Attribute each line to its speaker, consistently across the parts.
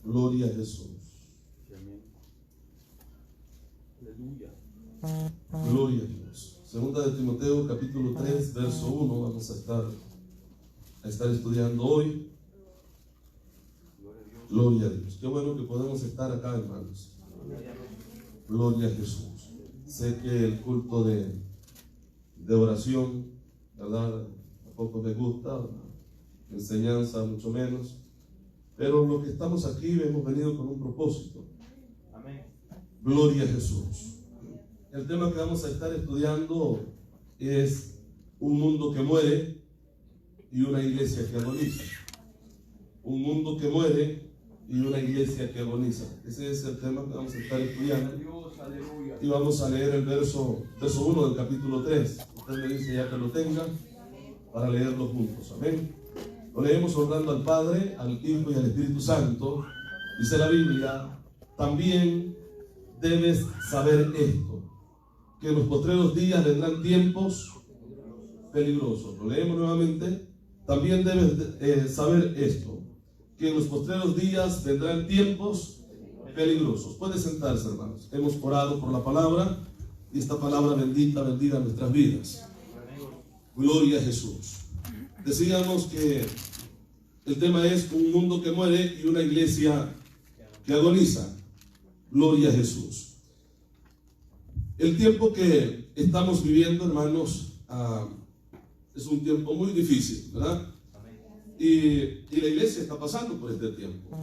Speaker 1: Gloria a Jesús. Gloria a Dios. Segunda de Timoteo, capítulo 3, verso 1. Vamos a estar estudiando hoy. Gloria a Dios. Qué bueno que podemos estar acá, hermanos. Gloria a Jesús. Sé que el culto de oración, ¿verdad?, tampoco me gusta, la enseñanza mucho menos, pero los que estamos aquí hemos venido con un propósito. Amén. Gloria a Jesús. El tema que vamos a estar estudiando es un mundo que muere y una iglesia que agoniza. Un mundo que muere y una iglesia que agoniza. Ese es el tema que vamos a estar estudiando. Y vamos a leer el verso 1 del capítulo 3. Usted me dice ya que lo tenga para leerlo juntos. Amén. Lo leemos honrando al Padre, al Hijo y al Espíritu Santo. Dice la Biblia: también debes saber esto, que en los postreros días vendrán tiempos peligrosos. Lo leemos nuevamente. También debes saber esto, que en los postreros días vendrán tiempos peligrosos. Puede sentarse, hermanos. Hemos orado por la palabra y esta palabra bendita bendiga nuestras vidas. Gloria a Jesús. Decíamos que el tema es un mundo que muere y una iglesia que agoniza. Gloria a Jesús. El tiempo que estamos viviendo, hermanos, es un tiempo muy difícil, ¿verdad? Y la iglesia está pasando por este tiempo.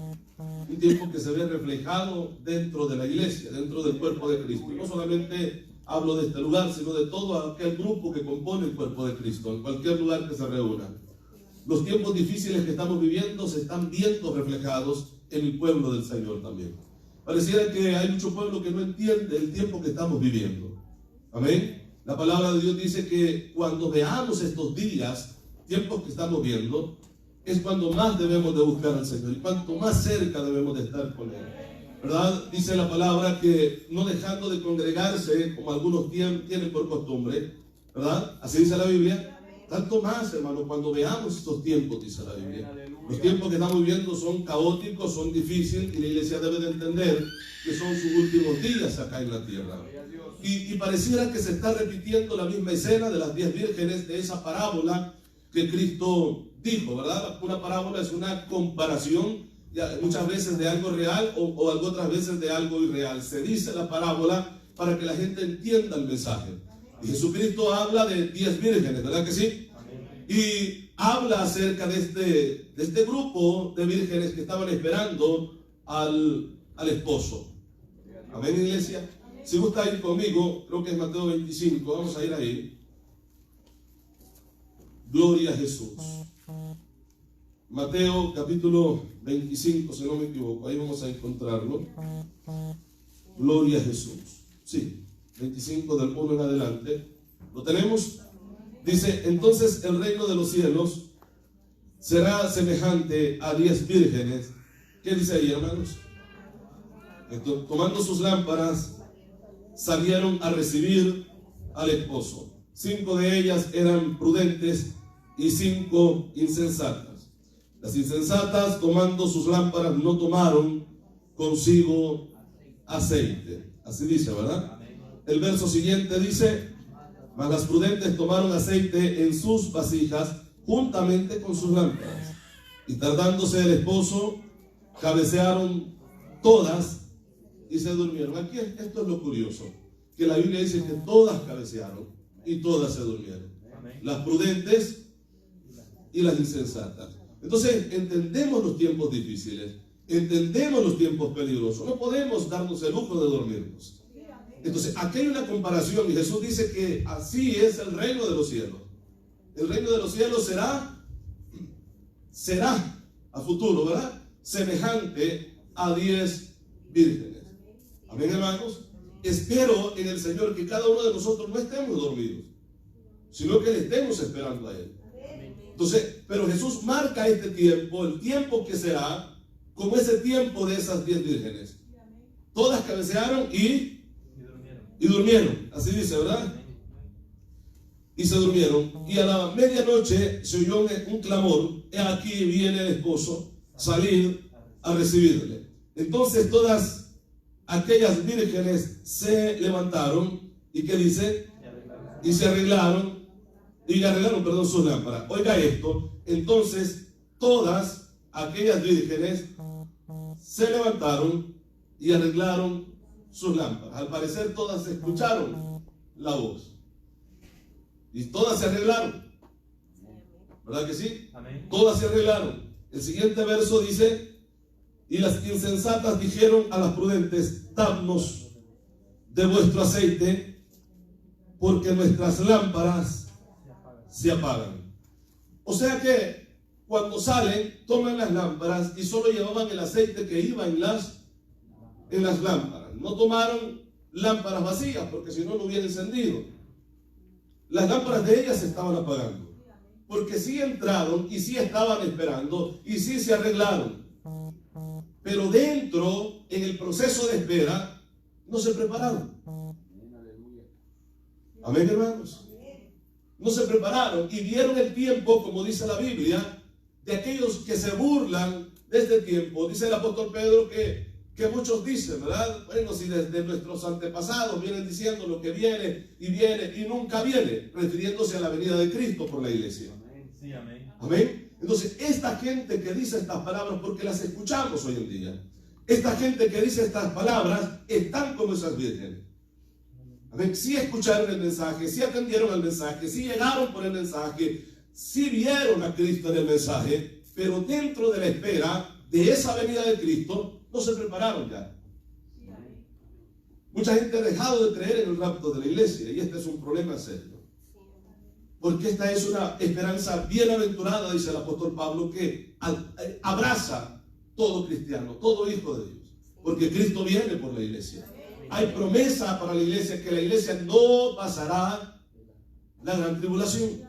Speaker 1: Un tiempo que se ve reflejado dentro de la iglesia, dentro del cuerpo de Cristo. Y no solamente hablo de este lugar, sino de todo aquel grupo que compone el cuerpo de Cristo, en cualquier lugar que se reúna. Los tiempos difíciles que estamos viviendo se están viendo reflejados en el pueblo del Señor también. Pareciera que hay mucho pueblo que no entiende el tiempo que estamos viviendo. Amén. La palabra de Dios dice que cuando veamos estos días, tiempos que estamos viendo, es cuando más debemos de buscar al Señor y cuanto más cerca debemos de estar con Él, ¿verdad? Dice la palabra que no dejando de congregarse, como algunos tienen por costumbre, ¿verdad? Así dice la Biblia. Tanto más, hermano, cuando veamos estos tiempos, dice la Biblia. Los tiempos que estamos viviendo son caóticos, son difíciles, y la iglesia debe de entender que son sus últimos días acá en la tierra. Y pareciera que se está repitiendo la misma escena de las 10 vírgenes, de esa parábola que Cristo dijo, ¿verdad? Una parábola es una comparación, muchas veces de algo real o otras veces de algo irreal. Se dice la parábola para que la gente entienda el mensaje. Y Jesucristo habla de 10 vírgenes, ¿verdad que sí? Y habla acerca de este grupo de vírgenes que estaban esperando al esposo. Amén, iglesia. Si gusta ir conmigo, creo que es Mateo 25, vamos a ir ahí. Gloria a Jesús. Mateo capítulo 25, si no me equivoco, ahí vamos a encontrarlo. Gloria a Jesús. Sí, 25 del 1 en adelante. ¿Lo tenemos? Dice: entonces el reino de los cielos será semejante a 10 vírgenes. ¿Qué dice ahí, hermanos? Entonces, tomando sus lámparas, salieron a recibir al esposo. 5 de ellas eran prudentes y 5 insensatas. Las insensatas, tomando sus lámparas, no tomaron consigo aceite. Así dice, ¿verdad? El verso siguiente dice: mas las prudentes tomaron aceite en sus vasijas juntamente con sus lámparas. Y tardándose el esposo, cabecearon todas y se durmieron. Aquí esto es lo curioso, que la Biblia dice que todas cabecearon y todas se durmieron. Las prudentes y las insensatas. Entonces entendemos los tiempos difíciles, entendemos los tiempos peligrosos. No podemos darnos el lujo de dormirnos. Entonces aquí hay una comparación y Jesús dice que así es el reino de los cielos. El reino de los cielos será a futuro, ¿verdad?, semejante a 10 vírgenes. Amén, hermanos. Espero en el Señor que cada uno de nosotros no estemos dormidos, sino que le estemos esperando a Él. Entonces, pero Jesús marca este tiempo, el tiempo que será, como ese tiempo de esas 10 vírgenes. Todas cabecearon y durmieron. Así dice, ¿verdad? Y se durmieron. Y a la medianoche se oyó un clamor he aquí viene el esposo, salid a recibirle. Entonces todas aquellas vírgenes se levantaron, ¿y qué dice? Y se arreglaron, perdón, sus lámparas. Oiga esto, entonces todas aquellas vírgenes se levantaron y arreglaron sus lámparas. Al parecer todas escucharon la voz y todas se arreglaron, ¿verdad que sí? Amén. Todas se arreglaron. El siguiente verso dice: y las insensatas dijeron a las prudentes: dadnos de vuestro aceite, porque nuestras lámparas se apagan. O sea que cuando salen, toman las lámparas y solo llevaban el aceite que iba en las lámparas. No tomaron lámparas vacías, porque si no, no hubiera encendido. Las lámparas de ellas se estaban apagando, porque sí entraron y sí estaban esperando y sí se arreglaron. Pero dentro, en el proceso de espera, no se prepararon. Amén, hermanos. No se prepararon y vieron el tiempo, como dice la Biblia, de aquellos que se burlan de este tiempo. Dice el apóstol Pedro que muchos dicen, ¿verdad? Bueno, si desde nuestros antepasados vienen diciendo lo que viene y nunca viene, refiriéndose a la venida de Cristo por la iglesia. Amén. Sí, amén. Amén. Entonces, esta gente que dice estas palabras, porque las escuchamos hoy en día, esta gente que dice estas palabras están como esas vírgenes. Amén. Sí escucharon el mensaje, sí atendieron al mensaje, sí llegaron por el mensaje, sí vieron a Cristo en el mensaje, pero dentro de la espera de esa venida de Cristo, no se prepararon ya. Mucha gente ha dejado de creer en el rapto de la iglesia y este es un problema serio. Porque esta es una esperanza bienaventurada, dice el apóstol Pablo, que abraza todo cristiano, todo hijo de Dios. Porque Cristo viene por la iglesia. Hay promesa para la iglesia que la iglesia no pasará la gran tribulación.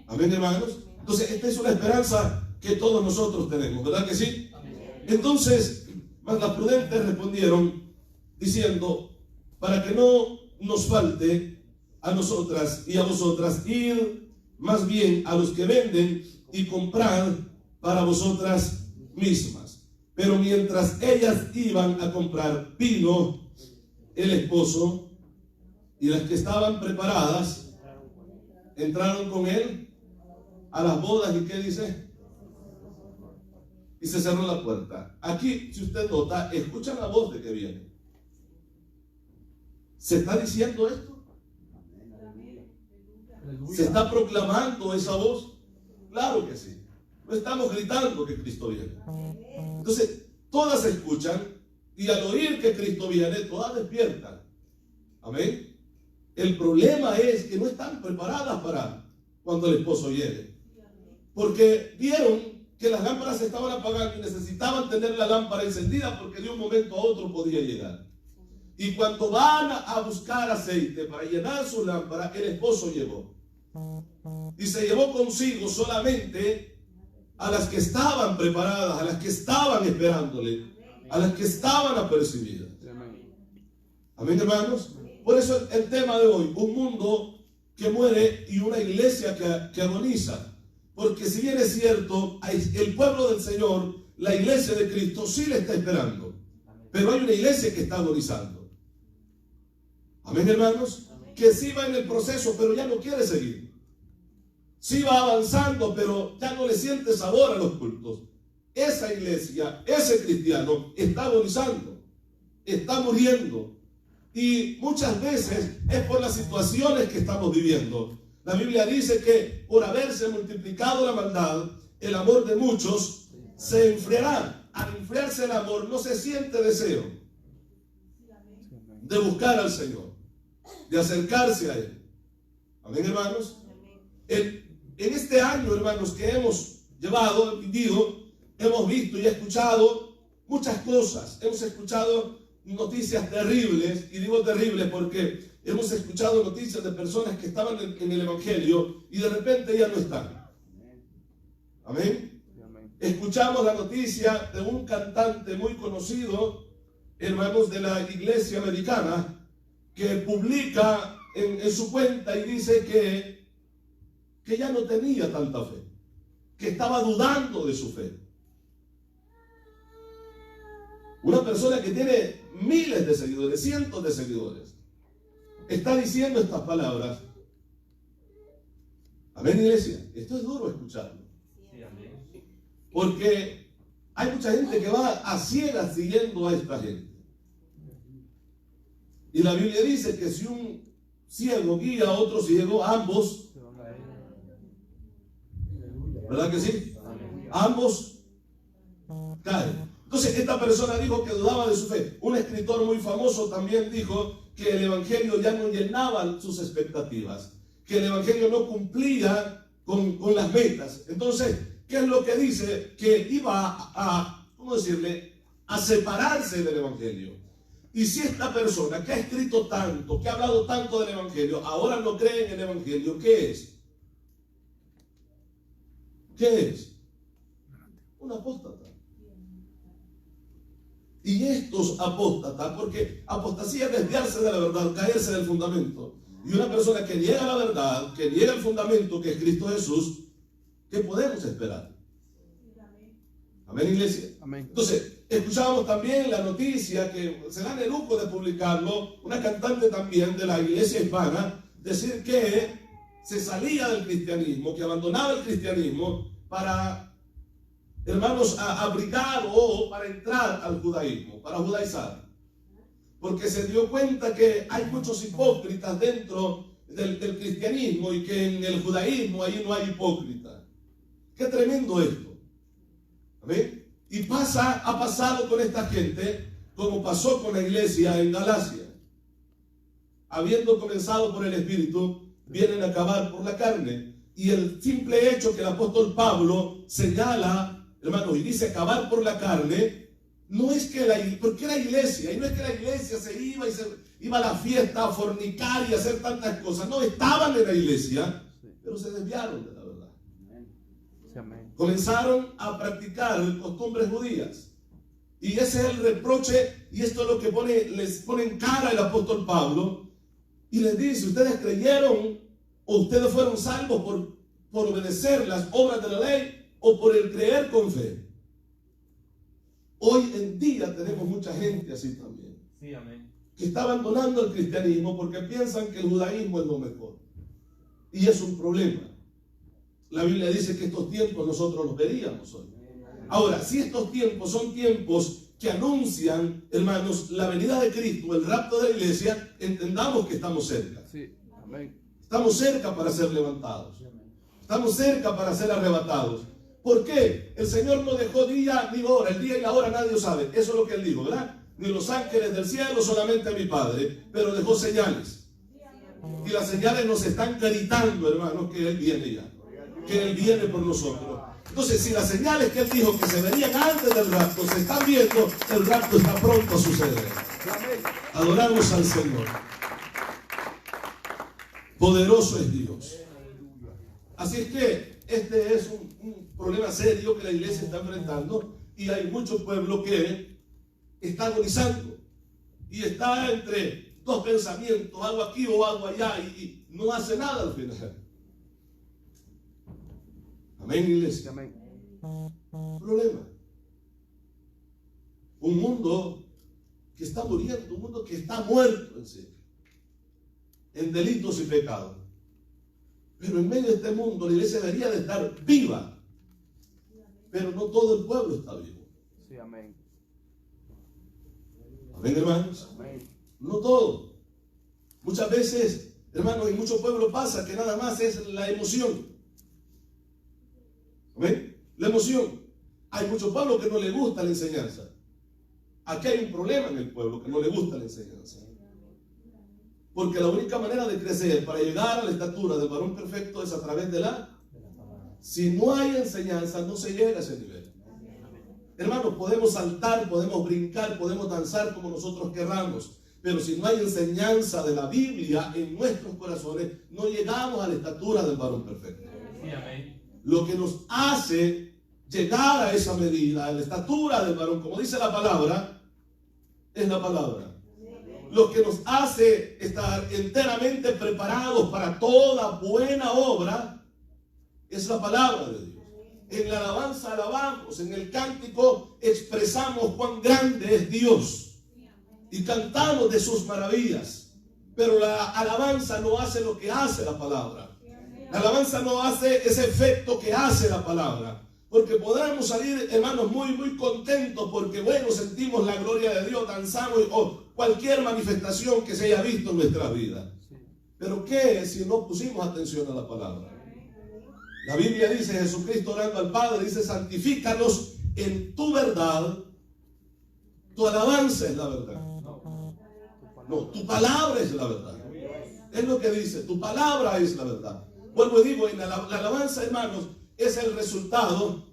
Speaker 1: Amén, hermanos. Entonces, esta es una esperanza que todos nosotros tenemos, ¿verdad que sí? Entonces, mas las prudentes respondieron diciendo: para que no nos falte a nosotras y a vosotras, id más bien a los que venden y comprad para vosotras mismas. Pero mientras ellas iban a comprar, vino el esposo, y las que estaban preparadas entraron con él a las bodas. ¿Y qué dice? Y se cerró la puerta. Aquí, si usted nota, escucha la voz de que viene. ¿Se está diciendo esto? ¿Se está proclamando esa voz? Claro que sí. No estamos gritando que Cristo viene. Entonces, todas escuchan y al oír que Cristo viene, todas despiertan. Amén. El problema es que no están preparadas para cuando el esposo llegue. Porque vieron que las lámparas se estaban apagando y necesitaban tener la lámpara encendida porque de un momento a otro podía llegar. Y cuando van a buscar aceite para llenar su lámpara, el esposo llegó. Y se llevó consigo solamente a las que estaban preparadas, a las que estaban esperándole, a las que estaban apercibidas. Amén, hermanos. Por eso el tema de hoy: un mundo que muere y una iglesia que agoniza. Porque si bien es cierto, el pueblo del Señor, la iglesia de Cristo, sí le está esperando. Pero hay una iglesia que está agonizando. Amén, hermanos. Que sí va en el proceso, pero ya no quiere seguir. Sí va avanzando, pero ya no le siente sabor a los cultos. Esa iglesia, ese cristiano, está agonizando, está muriendo. Y muchas veces es por las situaciones que estamos viviendo. La Biblia dice que por haberse multiplicado la maldad, el amor de muchos se enfriará. Al enfriarse el amor, no se siente deseo de buscar al Señor, de acercarse a Él. Amén, hermanos. En este año, hermanos, que hemos vivido, hemos visto y escuchado muchas cosas. Hemos escuchado noticias terribles, y digo terribles porque hemos escuchado noticias de personas que estaban en el Evangelio y de repente ya no están. Amén. Escuchamos la noticia de un cantante muy conocido, hermanos, de la iglesia americana, que publica en su cuenta y dice que ya no tenía tanta fe, que estaba dudando de su fe. Una persona que tiene miles de seguidores, cientos de seguidores, está diciendo estas palabras. Amén, iglesia. Esto es duro escucharlo. Porque hay mucha gente que va a ciegas siguiendo a esta gente. Y la Biblia dice que si un ciego guía a otro ciego, ambos, ¿verdad que sí? Ambos caen. Entonces esta persona dijo que dudaba de su fe. Un escritor muy famoso también dijo que el evangelio ya no llenaba sus expectativas, que el evangelio no cumplía con las metas. Entonces, ¿qué es lo que dice? Que iba a, ¿cómo decirle?, a separarse del evangelio. Y si esta persona que ha escrito tanto, que ha hablado tanto del evangelio, ahora no cree en el evangelio, ¿qué es? ¿Qué es? Un apóstata. Y estos apóstatas, porque apostasía es desviarse de la verdad, caerse del fundamento. Y una persona que niega la verdad, que niega el fundamento que es Cristo Jesús, ¿qué podemos esperar? Amén, iglesia. Amén. Entonces, escuchábamos también la noticia que se dan el lujo de publicarlo, una cantante también de la iglesia hispana, decir que se salía del cristianismo, que abandonaba el cristianismo para, hermanos, abrigar o para entrar al judaísmo, para judaizar. Porque se dio cuenta que hay muchos hipócritas dentro del cristianismo y que en el judaísmo ahí no hay hipócritas. Qué tremendo esto. ¿Amén? Y ha pasado con esta gente como pasó con la iglesia en Galacia. Habiendo comenzado por el Espíritu, vienen a acabar por la carne. Y el simple hecho que el apóstol Pablo señala, hermanos, y dice acabar por la carne, no es que porque era iglesia, y no es que la iglesia se iba a la fiesta a fornicar y a hacer tantas cosas. No, estaban en la iglesia, pero se desviaron de la verdad. Comenzaron a practicar costumbres judías. Y ese es el reproche, y esto es lo que les pone en cara el apóstol Pablo. Y les dice, ustedes creyeron o ustedes fueron salvos por obedecer las obras de la ley o por el creer con fe. Hoy en día tenemos mucha gente así también. Sí, amén. Que está abandonando el cristianismo porque piensan que el judaísmo es lo mejor. Y es un problema. La Biblia dice que estos tiempos nosotros los veríamos hoy. Ahora, si estos tiempos son tiempos que anuncian, hermanos, la venida de Cristo, el rapto de la iglesia, entendamos que estamos cerca. Sí, amén. Estamos cerca para ser levantados. Estamos cerca para ser arrebatados. ¿Por qué? El Señor no dejó día ni hora. El día y la hora nadie lo sabe. Eso es lo que Él dijo, ¿verdad? Ni los ángeles del cielo, solamente a mi Padre. Pero dejó señales. Y las señales nos están gritando, hermanos, que Él viene ya. Que Él viene por nosotros. Entonces, si las señales que Él dijo que se verían antes del rapto se están viendo, el rapto está pronto a suceder. Adoramos al Señor. Poderoso es Dios. Así es que este es un problema serio que la iglesia está enfrentando, y hay mucho pueblo que está agonizando y está entre dos pensamientos, hago aquí o hago allá, y no hace nada al final. Amén, iglesia. Amén. Problema. Un mundo que está muriendo, un mundo que está muerto en sí, en delitos y pecados. Pero en medio de este mundo la iglesia debería de estar viva. Pero no todo el pueblo está vivo. Sí, amén. Amén, hermanos. Amén. No todo. Muchas veces, hermanos, en muchos pueblos pasa que nada más es la emoción. ¿Amén? La emoción. Hay muchos pueblos que no les gusta la enseñanza. Aquí hay un problema en el pueblo que no le gusta la enseñanza. Porque la única manera de crecer para llegar a la estatura del varón perfecto es a través de la... Si no hay enseñanza, no se llega a ese nivel. Hermanos, podemos saltar, podemos brincar, podemos danzar como nosotros querramos, pero si no hay enseñanza de la Biblia en nuestros corazones, no llegamos a la estatura del varón perfecto. Lo que nos hace llegar a esa medida, a la estatura del varón, como dice la palabra, es la palabra. Lo que nos hace estar enteramente preparados para toda buena obra es la palabra de Dios. En la alabanza alabamos, en el cántico expresamos cuán grande es Dios y cantamos de sus maravillas. Pero la alabanza no hace lo que hace la palabra. La alabanza no hace ese efecto que hace la palabra. Porque podremos salir, hermanos, muy contentos porque, bueno, sentimos la gloria de Dios, danzamos o cualquier manifestación que se haya visto en nuestra vida. Pero ¿qué si no pusimos atención a la palabra? La Biblia dice, Jesucristo orando al Padre, dice, santifícalos en tu verdad. Tu alabanza es la verdad. No, tu palabra es la verdad. Es lo que dice, tu palabra es la verdad. Vuelvo y digo, la alabanza, hermanos, es el resultado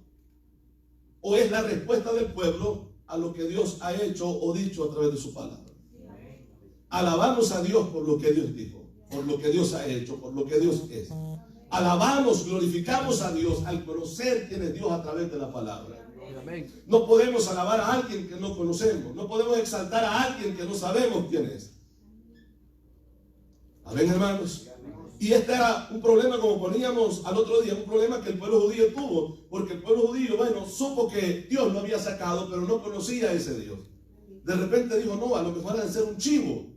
Speaker 1: o es la respuesta del pueblo a lo que Dios ha hecho o dicho a través de su palabra. Alabamos a Dios por lo que Dios dijo, por lo que Dios ha hecho, por lo que Dios es. Alabamos, glorificamos a Dios al conocer quién es Dios a través de la palabra. No podemos alabar a alguien que no conocemos. No podemos exaltar a alguien que no sabemos quién es. Amén, hermanos. Y este era un problema, como poníamos al otro día, un problema que el pueblo judío tuvo, porque el pueblo judío, bueno, supo que Dios lo había sacado, pero no conocía a ese Dios. De repente dijo, no, a lo mejor ha de ser un chivo.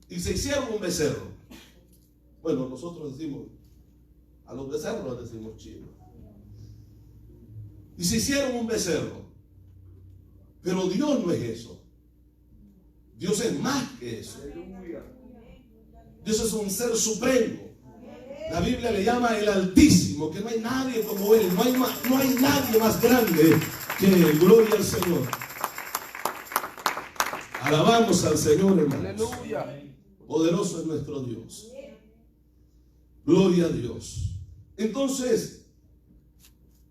Speaker 1: Y se hicieron un becerro. Bueno, nosotros decimos, a los becerros les decimos chivo. Y se hicieron un becerro. Pero Dios no es eso. Dios es más que eso. Dios es un ser supremo. La Biblia le llama el Altísimo, que no hay nadie como Él. No hay nadie más grande que Él. Gloria al Señor. Alabamos al Señor, hermanos. Poderoso es nuestro Dios. Gloria a Dios. Entonces,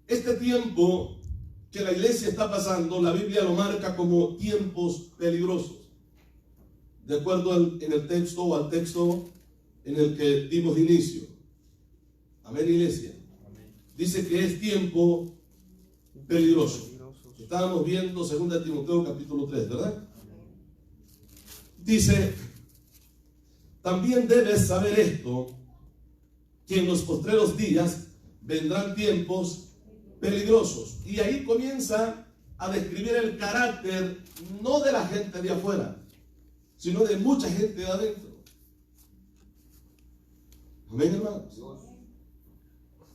Speaker 1: este tiempo que la iglesia está pasando, la Biblia lo marca como tiempos peligrosos. De acuerdo en el texto o al texto en el que dimos inicio. Amén, iglesia. Dice que es tiempo peligroso. Estábamos viendo 2 Timoteo capítulo 3, ¿verdad? Dice, también debes saber esto, que en los postreros días vendrán tiempos peligrosos. Y ahí comienza a describir el carácter no de la gente de afuera, sino de mucha gente de adentro. Amén, hermanos.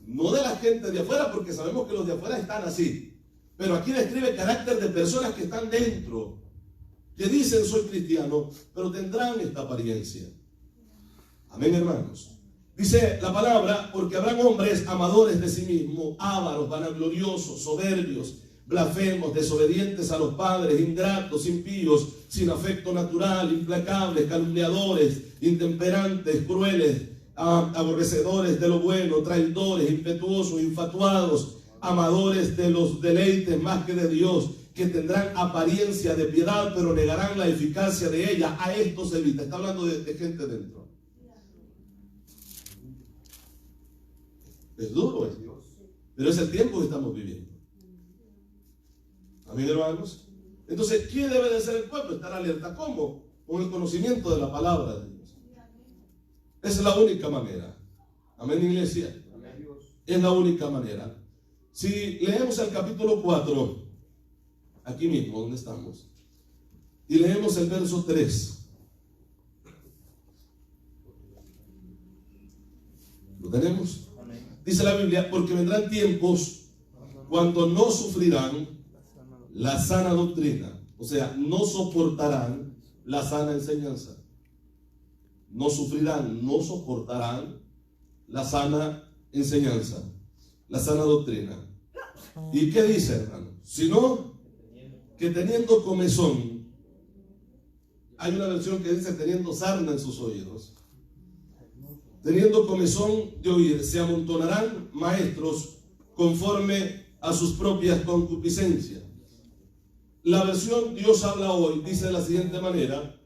Speaker 1: No de la gente de afuera, porque sabemos que los de afuera están así. Pero aquí describe el carácter de personas que están dentro, que dicen soy cristiano, pero tendrán esta apariencia. Amén, hermanos. Dice la palabra, porque habrán hombres amadores de sí mismos, ávaros, vanagloriosos, soberbios, blasfemos, desobedientes a los padres, ingratos, impíos, sin afecto natural, implacables, calumniadores, intemperantes, crueles, aborrecedores de lo bueno, traidores, impetuosos, infatuados, amadores de los deleites más que de Dios, que tendrán apariencia de piedad, pero negarán la eficacia de ella. A esto se evita. Está hablando de gente dentro. Es duro eso, pero es el tiempo que estamos viviendo. Amén, hermanos. Entonces, ¿qué debe de ser el pueblo? Estar alerta. ¿Cómo? Con el conocimiento de la palabra de Dios. Esa es la única manera. Amén, iglesia. Es la única manera. Si leemos el capítulo 4, aquí mismo donde estamos, y leemos el verso 3. ¿Lo tenemos? Dice la Biblia, porque vendrán tiempos cuando no sufrirán la sana doctrina. O sea, no soportarán la sana enseñanza. No sufrirán, no soportarán la sana enseñanza, la sana doctrina. ¿Y qué dice, hermano? Sino que teniendo comezón, hay una versión que dice teniendo sarna en sus oídos. Teniendo comezón de oír, se amontonarán maestros conforme a sus propias concupiscencias. La versión Dios habla hoy dice de la siguiente manera: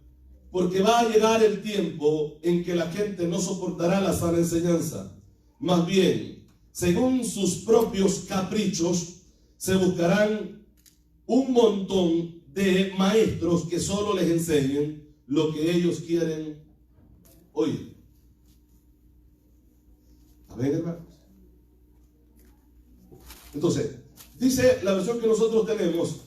Speaker 1: porque va a llegar el tiempo en que la gente no soportará la sana enseñanza. Más bien, según sus propios caprichos, se buscarán un montón de maestros que solo les enseñen lo que ellos quieren oír. Amén, hermanos. Entonces, dice la versión que nosotros tenemos: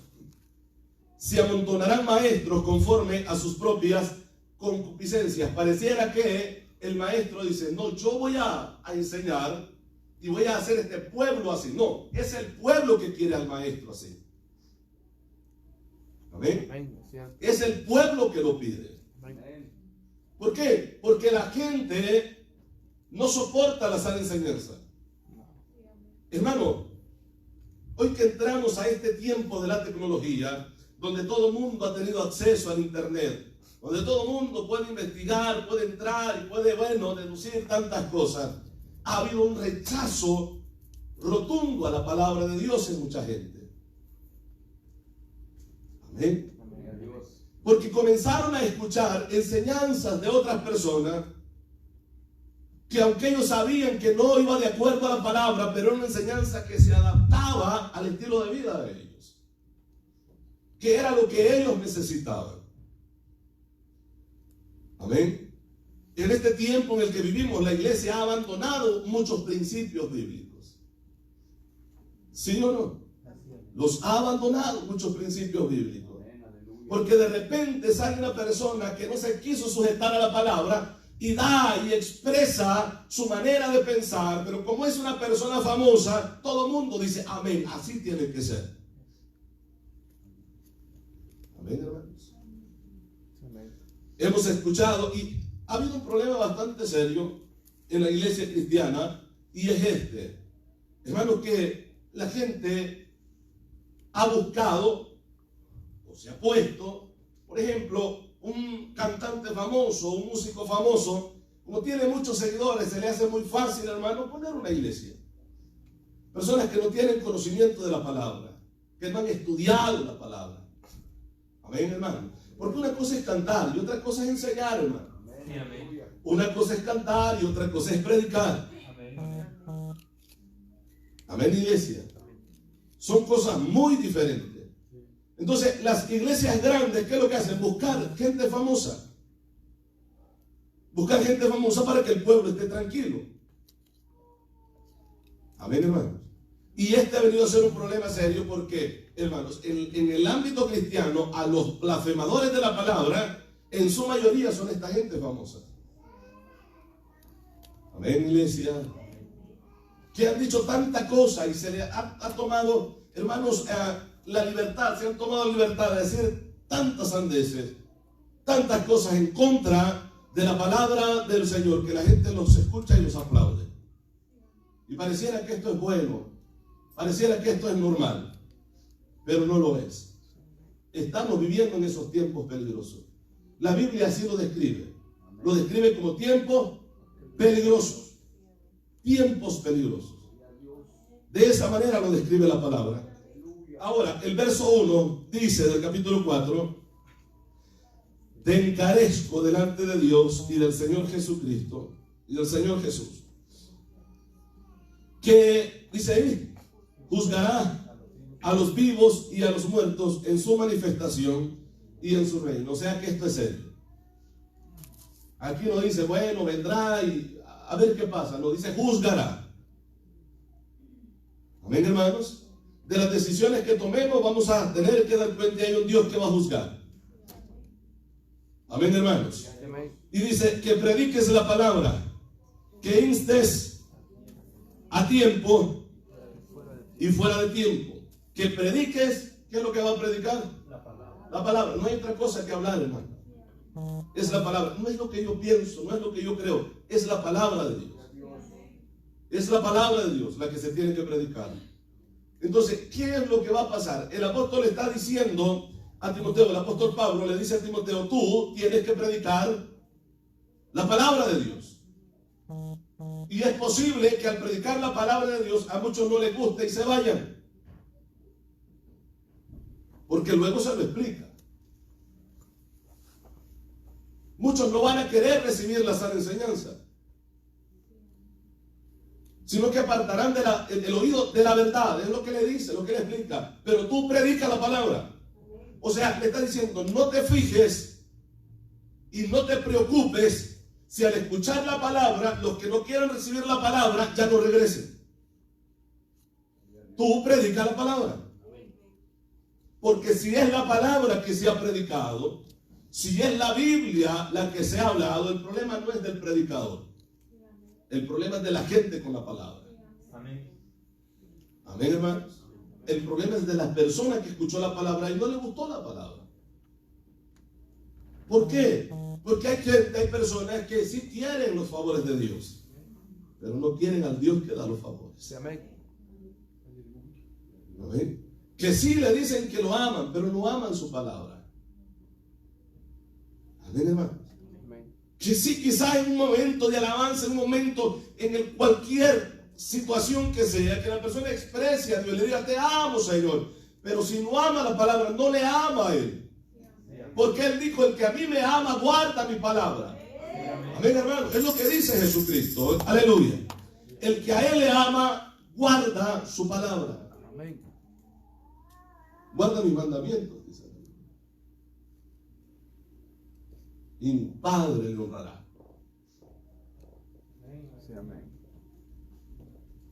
Speaker 1: se amontonarán maestros conforme a sus propias concupiscencias. Pareciera que el maestro dice: no, yo voy a enseñar y voy a hacer este pueblo así. No, es el pueblo que quiere al maestro así. ¿Amén? Es el pueblo que lo pide. ¿Por qué? Porque la gente no soporta la sana enseñanza. Hermano, hoy que entramos a este tiempo de la tecnología, donde todo el mundo ha tenido acceso al internet, donde todo el mundo puede investigar, puede entrar y puede, deducir tantas cosas, ha habido un rechazo rotundo a la palabra de Dios en mucha gente. Amén. Porque comenzaron a escuchar enseñanzas de otras personas que, aunque ellos sabían que no iba de acuerdo a la palabra, pero era una enseñanza que se adaptaba al estilo de vida de ellos, que era lo que ellos necesitaban. Amén. En este tiempo en el que vivimos, la iglesia ha abandonado muchos principios bíblicos. ¿Sí o no? Los ha abandonado muchos principios bíblicos. Porque de repente sale una persona que no se quiso sujetar a la palabra y da y expresa su manera de pensar, pero como es una persona famosa, todo el mundo dice: amén, así tiene que ser. Amén, hermanos. Amén. Hemos escuchado, y ha habido un problema bastante serio en la iglesia cristiana, y es este, hermanos, que la gente ha buscado o se ha puesto, por ejemplo, un cantante famoso, un músico famoso, como tiene muchos seguidores, se le hace muy fácil, hermano, poner una iglesia. Personas que no tienen conocimiento de la palabra, que no han estudiado la palabra. Amén, hermano. Porque una cosa es cantar y otra cosa es enseñar, hermano. Amén. Una cosa es cantar y otra cosa es predicar. Amén. Amén, iglesia. Son cosas muy diferentes. Entonces, las iglesias grandes, ¿qué es lo que hacen? Buscar gente famosa. Buscar gente famosa para que el pueblo esté tranquilo. Amén, hermanos. Y este ha venido a ser un problema serio porque, hermanos, en el ámbito cristiano, a los blasfemadores de la palabra, en su mayoría son esta gente famosa. Amén, iglesia. Que han dicho tanta cosa y se le ha tomado, hermanos, la libertad, se han tomado la libertad de decir tantas sandeces, tantas cosas en contra de la palabra del Señor, que la gente los escucha y los aplaude. Y pareciera que esto es bueno, pareciera que esto es normal, pero no lo es. Estamos viviendo en esos tiempos peligrosos. La Biblia así lo describe como tiempos peligrosos, tiempos peligrosos. De esa manera lo describe la palabra. Ahora, el verso 1 dice del capítulo 4: te encarezco delante de Dios y del Señor Jesucristo y del Señor Jesús, que, dice ahí, juzgará a los vivos y a los muertos en su manifestación y en su reino. O sea que esto es serio. Aquí no dice, bueno, vendrá y a ver qué pasa. No, dice juzgará. Amén, hermanos. De las decisiones que tomemos vamos a tener que dar cuenta, hay un Dios que va a juzgar. Amén, hermanos. Y dice que prediques la palabra, que instes a tiempo y fuera de tiempo. Que prediques, ¿qué es lo que va a predicar? La palabra. No hay otra cosa que hablar, hermano. Es la palabra. No es lo que yo pienso, no es lo que yo creo, es la palabra de Dios. Es la palabra de Dios la que se tiene que predicar. Entonces, ¿qué es lo que va a pasar? El apóstol está diciendo a Timoteo, el apóstol Pablo le dice a Timoteo: tú tienes que predicar la palabra de Dios. Y es posible que al predicar la palabra de Dios a muchos no les guste y se vayan, porque luego se lo explica. Muchos no van a querer recibir la sana enseñanza, sino que apartarán el oído de la verdad. Es lo que le dice, lo que le explica. Pero tú predicas la palabra. O sea, le está diciendo: no te fijes y no te preocupes si al escuchar la palabra, los que no quieran recibir la palabra ya no regresen. tú predicas la palabra. Porque si es la palabra que se ha predicado, si es la Biblia la que se ha hablado, el problema no es del predicador. El problema es de la gente con la palabra. Amén. Amén, hermanos. El problema es de las personas que escuchó la palabra y no le gustó la palabra. ¿Por qué? Porque hay personas que sí quieren los favores de Dios, pero no quieren al Dios que da los favores. Amén. Amén. Que sí le dicen que lo aman, pero no aman su palabra. Amén, hermano. Que sí, quizás en un momento de alabanza, en un momento en el cualquier situación que sea, que la persona exprese a Dios, le diga, te amo, Señor. Pero si no ama la palabra, no le ama a Él. Porque Él dijo, el que a mí me ama, guarda mi palabra. Amén, hermano. Es lo que dice Jesucristo. Aleluya. El que a Él le ama, guarda su palabra. Amén. Guarda mis mandamientos, dice. Y mi Padre le honrará. Amén.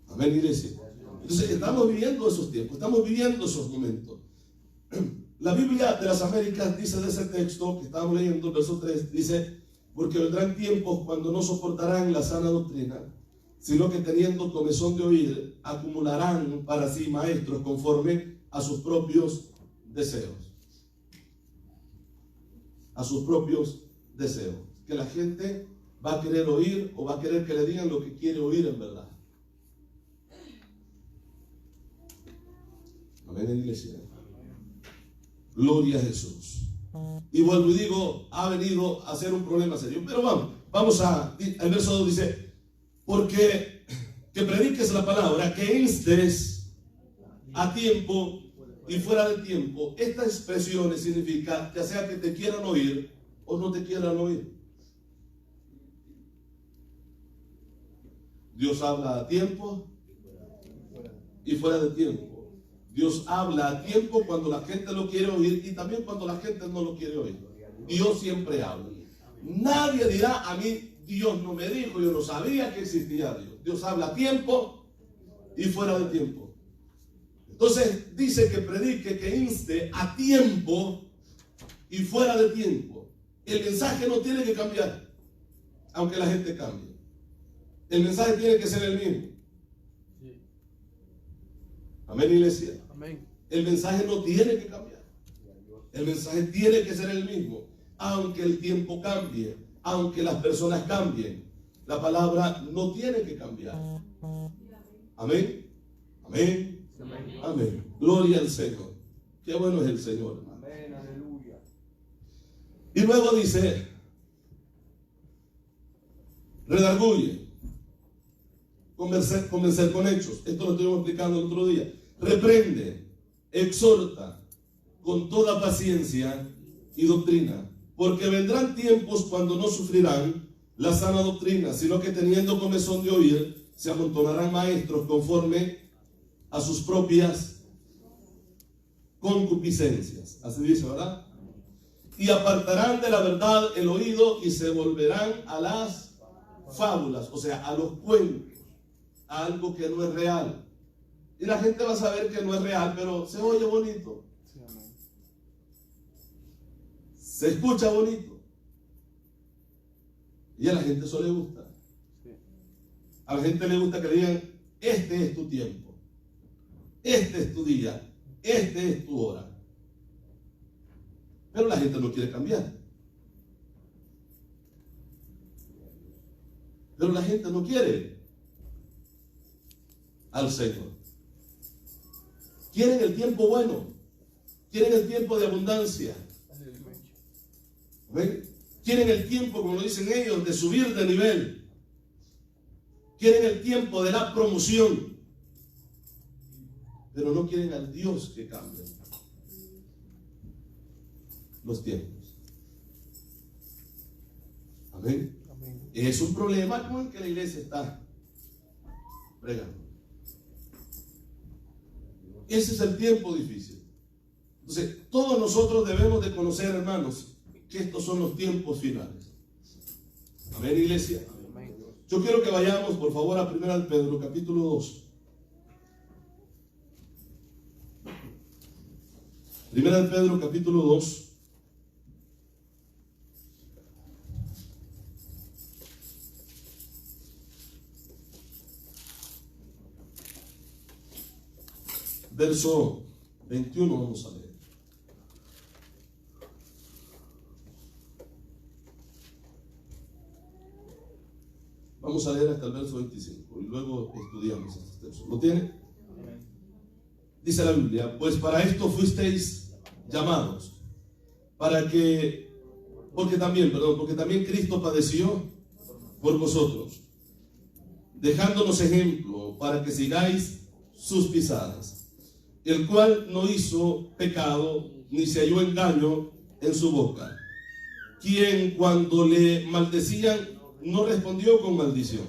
Speaker 1: Amén, iglesia. Entonces estamos viviendo esos tiempos, estamos viviendo esos momentos. La Biblia de las Américas dice de ese texto que estábamos leyendo, verso 3, dice, porque vendrán tiempos cuando no soportarán la sana doctrina, sino que teniendo comezón de oír, acumularán para sí maestros conforme a sus propios deseos. A sus propios deseos. Que la gente va a querer oír o va a querer que le digan lo que quiere oír en verdad. Amén, iglesia. Gloria a Jesús. Y vuelvo y digo, ha venido a ser un problema serio. Pero vamos al verso 2 dice, porque que prediques la palabra, que instes a tiempo y fuera de tiempo. Estas expresiones significan ya sea que te quieran oír o no te quieran oír. Dios habla a tiempo y fuera de tiempo. Dios habla a tiempo cuando la gente lo quiere oír y también cuando la gente no lo quiere oír. Dios siempre habla. Nadie dirá, a mí Dios no me dijo, yo no sabía que existía Dios. Dios habla a tiempo y fuera de tiempo. Entonces dice que predique, que inste a tiempo y fuera de tiempo. El mensaje no tiene que cambiar, aunque la gente cambie. El mensaje tiene que ser el mismo. Amén, iglesia. Amén. El mensaje no tiene que cambiar. El mensaje tiene que ser el mismo, aunque el tiempo cambie, aunque las personas cambien. La palabra no tiene que cambiar. Amén. Amén. Amén. Amén. Gloria al Señor. Qué bueno es el Señor. Amén. Aleluya. Y luego dice, redarguye, convencer con hechos. Esto lo estuvimos explicando el otro día. Reprende, exhorta con toda paciencia y doctrina, porque vendrán tiempos cuando no sufrirán la sana doctrina, sino que teniendo comezón de oír, se amontonarán maestros conforme a sus propias concupiscencias. Así dice, ¿verdad? Y apartarán de la verdad el oído y se volverán a las fábulas, o sea, a los cuentos, a algo que no es real. Y la gente va a saber que no es real, pero se oye bonito. Se escucha bonito. Y a la gente eso le gusta. A la gente le gusta que le digan, este es tu tiempo. Este es tu día. Este es tu hora. Pero la gente no quiere cambiar. Pero la gente no quiere al Señor. Quieren el tiempo bueno. Quieren el tiempo de abundancia. ¿Ven? Quieren el tiempo, como lo dicen ellos, de subir de nivel. Quieren el tiempo de la promoción. Pero no quieren al Dios que cambie los tiempos. Amén. Amén. Es un problema con el que la iglesia está bregando. Ese es el tiempo difícil. Entonces, todos nosotros debemos de conocer, hermanos, que estos son los tiempos finales. Amén, iglesia. Yo quiero que vayamos, por favor, a 1 Pedro, capítulo 2. Primera de Pedro, capítulo 2. Verso 21 vamos a leer. Vamos a leer hasta el verso 25 y luego estudiamos estos textos. ¿Lo tiene? Dice la Biblia: pues para esto fuisteis llamados, porque también Cristo padeció por vosotros, dejándonos ejemplo para que sigáis sus pisadas, el cual no hizo pecado, ni se halló engaño en su boca, quien cuando le maldecían no respondió con maldición,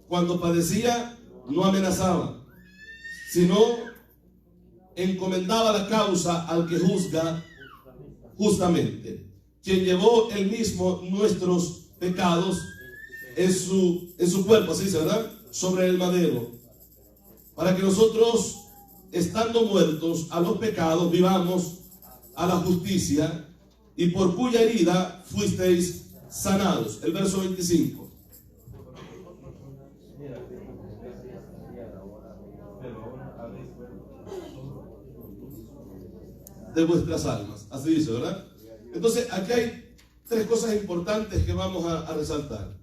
Speaker 1: cuando padecía no amenazaba, sino encomendaba la causa al que juzga justamente, quien llevó él mismo nuestros pecados en su cuerpo, así dice, ¿verdad?, sobre el madero, para que nosotros, estando muertos a los pecados, vivamos a la justicia, y por cuya herida fuisteis sanados. El verso 25. De vuestras almas, así dice, ¿verdad? Entonces aquí hay tres cosas importantes que vamos a resaltar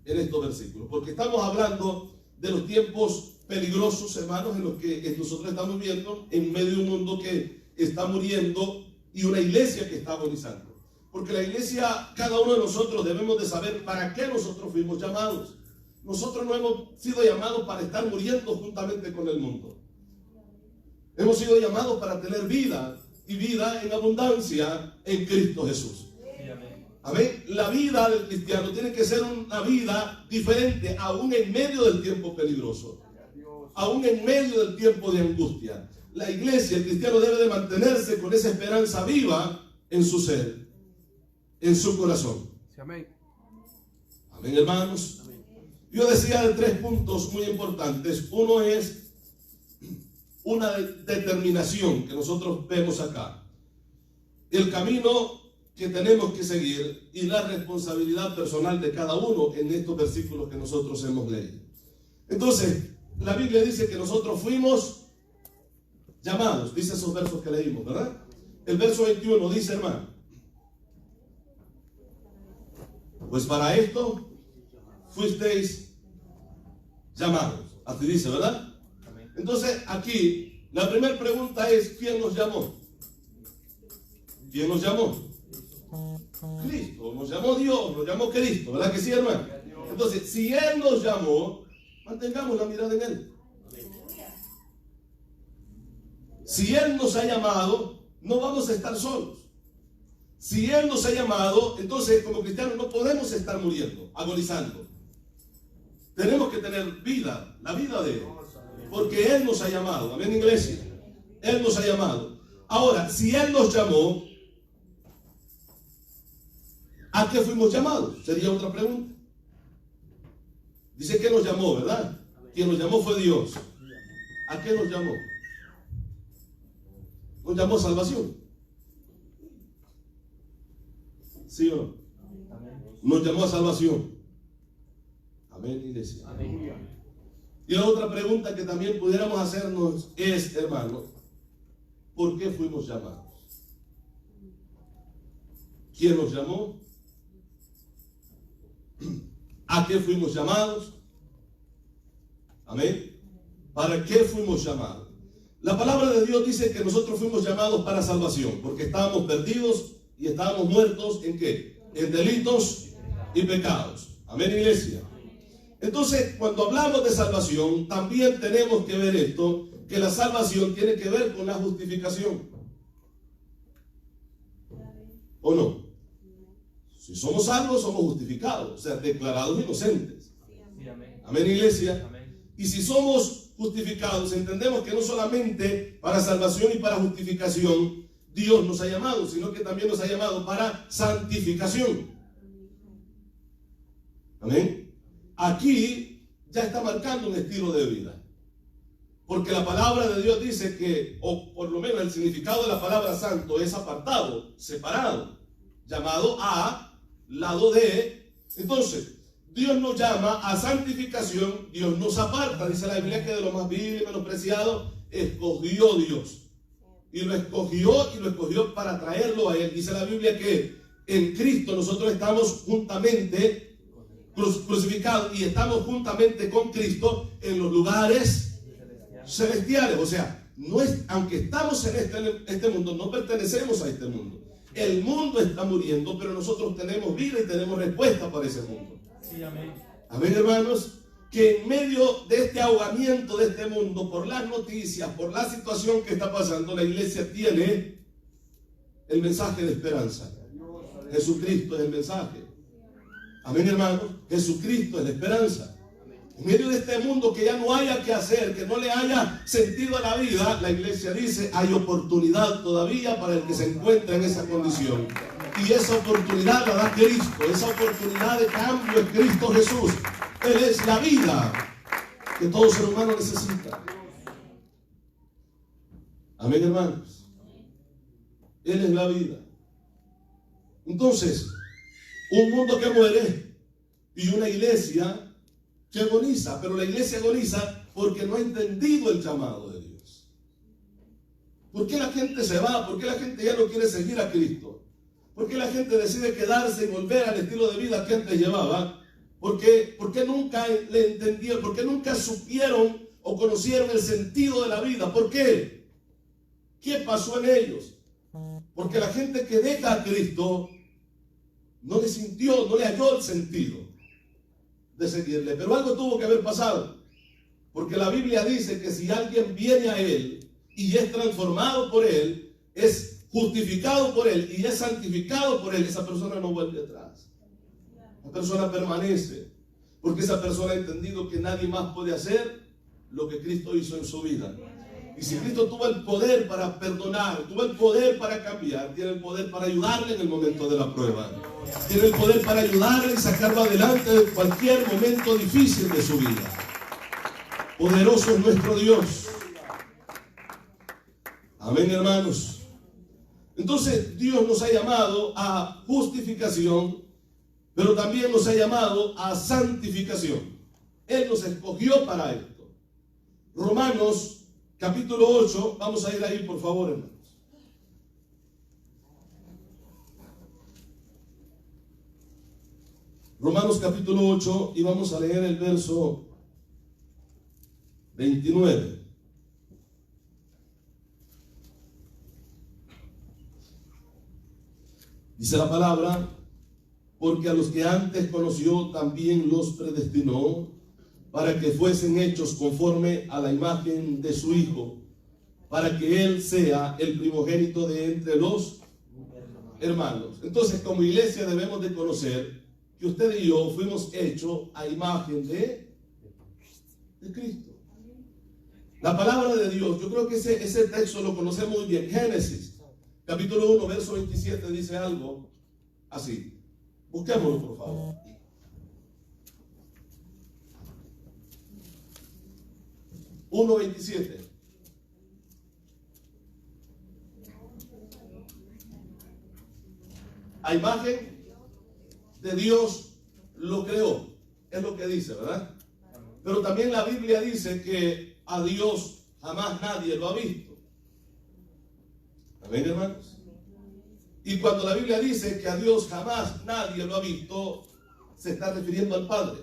Speaker 1: en estos versículos, porque estamos hablando de los tiempos peligrosos, hermanos, en los que nosotros estamos viviendo en medio de un mundo que está muriendo y una iglesia que está agonizando. Porque la iglesia, cada uno de nosotros debemos de saber para qué nosotros fuimos llamados. Nosotros no hemos sido llamados para estar muriendo juntamente con el mundo. Hemos sido llamados para tener vida, y vida en abundancia en Cristo Jesús. Amén. La vida del cristiano tiene que ser una vida diferente, aún en medio del tiempo peligroso, aún en medio del tiempo de angustia. La iglesia, el cristiano, debe de mantenerse con esa esperanza viva en su ser, en su corazón.
Speaker 2: Amén.
Speaker 1: Amén, hermanos. Yo decía de tres puntos muy importantes. Uno es una determinación que nosotros vemos acá, el camino que tenemos que seguir y la responsabilidad personal de cada uno en estos versículos que nosotros hemos leído. Entonces, la Biblia dice que nosotros fuimos llamados, dice esos versos que leímos, ¿verdad? El verso 21 dice, hermano: pues para esto fuisteis llamados, así dice, ¿verdad? Entonces aquí la primera pregunta es: ¿quién nos llamó? ¿Quién nos llamó? Cristo, nos llamó Dios, nos llamó Cristo, ¿verdad que sí, hermano? Entonces, si Él nos llamó, mantengamos la mirada en Él. Si Él nos ha llamado, no vamos a estar solos. Si Él nos ha llamado, entonces como cristianos no podemos estar muriendo, agonizando. Tenemos que tener vida, la vida de Él, porque Él nos ha llamado. Amén, iglesia. Él nos ha llamado. Ahora, si Él nos llamó, ¿a qué fuimos llamados? Sería otra pregunta. Dice que nos llamó, ¿verdad? Quien nos llamó fue Dios. ¿A qué nos llamó? Nos llamó a salvación. ¿Sí o no? Nos llamó a salvación. Amén, iglesia. Y la otra pregunta que también pudiéramos hacernos es, hermano, ¿por qué fuimos llamados? ¿Quién nos llamó? ¿A qué fuimos llamados? Amén. ¿Para qué fuimos llamados? La palabra de Dios dice que nosotros fuimos llamados para salvación, porque estábamos perdidos y estábamos muertos ¿en qué? En delitos y pecados. Amén, iglesia. Entonces, cuando hablamos de salvación, también tenemos que ver esto, que la salvación tiene que ver con la justificación. ¿O no? Si somos salvos, somos justificados, o sea, declarados inocentes. Amén, iglesia. Y si somos justificados, entendemos que no solamente para salvación y para justificación Dios nos ha llamado, sino que también nos ha llamado para santificación. Amén. Aquí ya está marcando un estilo de vida. Porque la palabra de Dios dice que, o por lo menos el significado de la palabra santo es apartado, separado, llamado a, lado de. Entonces, Dios nos llama a santificación, Dios nos aparta. Dice la Biblia que de lo más vil y menospreciado escogió Dios. Y lo escogió para traerlo a Él. Dice la Biblia que en Cristo nosotros estamos juntamente crucificados y estamos juntamente con Cristo en los lugares celestiales. O sea, no es, aunque estamos en este mundo, no pertenecemos a este mundo. El mundo está muriendo, pero nosotros tenemos vida y tenemos respuesta para ese mundo.
Speaker 2: Sí, amén.
Speaker 1: Amén, hermanos. Que en medio de este ahogamiento de este mundo, por las noticias, por la situación que está pasando, la iglesia tiene el mensaje de esperanza. Jesucristo es el mensaje. Amén, hermanos. Jesucristo es la esperanza. En medio de este mundo que ya no haya que hacer, que no le haya sentido a la vida, la iglesia dice, hay oportunidad todavía para el que se encuentra en esa condición. Y esa oportunidad la da Cristo. Esa oportunidad de cambio es Cristo Jesús. Él es la vida que todo ser humano necesita. Amén, hermanos. Él es la vida. Entonces, un mundo que muere y una iglesia que agoniza. Pero la iglesia agoniza porque no ha entendido el llamado de Dios. ¿Por qué la gente se va? ¿Por qué la gente ya no quiere seguir a Cristo? ¿Por qué la gente decide quedarse y volver al estilo de vida que antes llevaba? ¿Por qué nunca le entendieron? ¿Por qué nunca supieron o conocieron el sentido de la vida? ¿Por qué? ¿Qué pasó en ellos? Porque la gente que deja a Cristo no le sintió, no le halló el sentido de seguirle. Pero algo tuvo que haber pasado. Porque la Biblia dice que si alguien viene a Él y es transformado por Él, es justificado por Él y es santificado por Él, esa persona no vuelve atrás. La persona permanece, porque esa persona ha entendido que nadie más puede hacer lo que Cristo hizo en su vida. Y si Cristo tuvo el poder para perdonar, tuvo el poder para cambiar, tiene el poder para ayudarle en el momento de la prueba. Tiene el poder para ayudarle y sacarlo adelante de cualquier momento difícil de su vida. Poderoso es nuestro Dios. Amén, hermanos. Entonces Dios nos ha llamado a justificación, pero también nos ha llamado a santificación. Él nos escogió para esto. Romanos capítulo 8, vamos a ir ahí por favor, hermanos. Romanos capítulo 8 y vamos a leer el verso 29. Dice la palabra, porque a los que antes conoció también los predestinó para que fuesen hechos conforme a la imagen de su Hijo, para que Él sea el primogénito de entre los hermanos. Entonces, como iglesia debemos de conocer que usted y yo fuimos hechos a imagen de Cristo. La palabra de Dios, yo creo que ese texto lo conocemos muy bien. Génesis, capítulo 1, verso 27, dice algo así. Busquémoslo, por favor. Uno 27. A imagen de Dios lo creó. Es lo que dice, ¿verdad? Pero también la Biblia dice que a Dios jamás nadie lo ha visto. Amén, hermanos. Y cuando la Biblia dice que a Dios jamás nadie lo ha visto, se está refiriendo al Padre.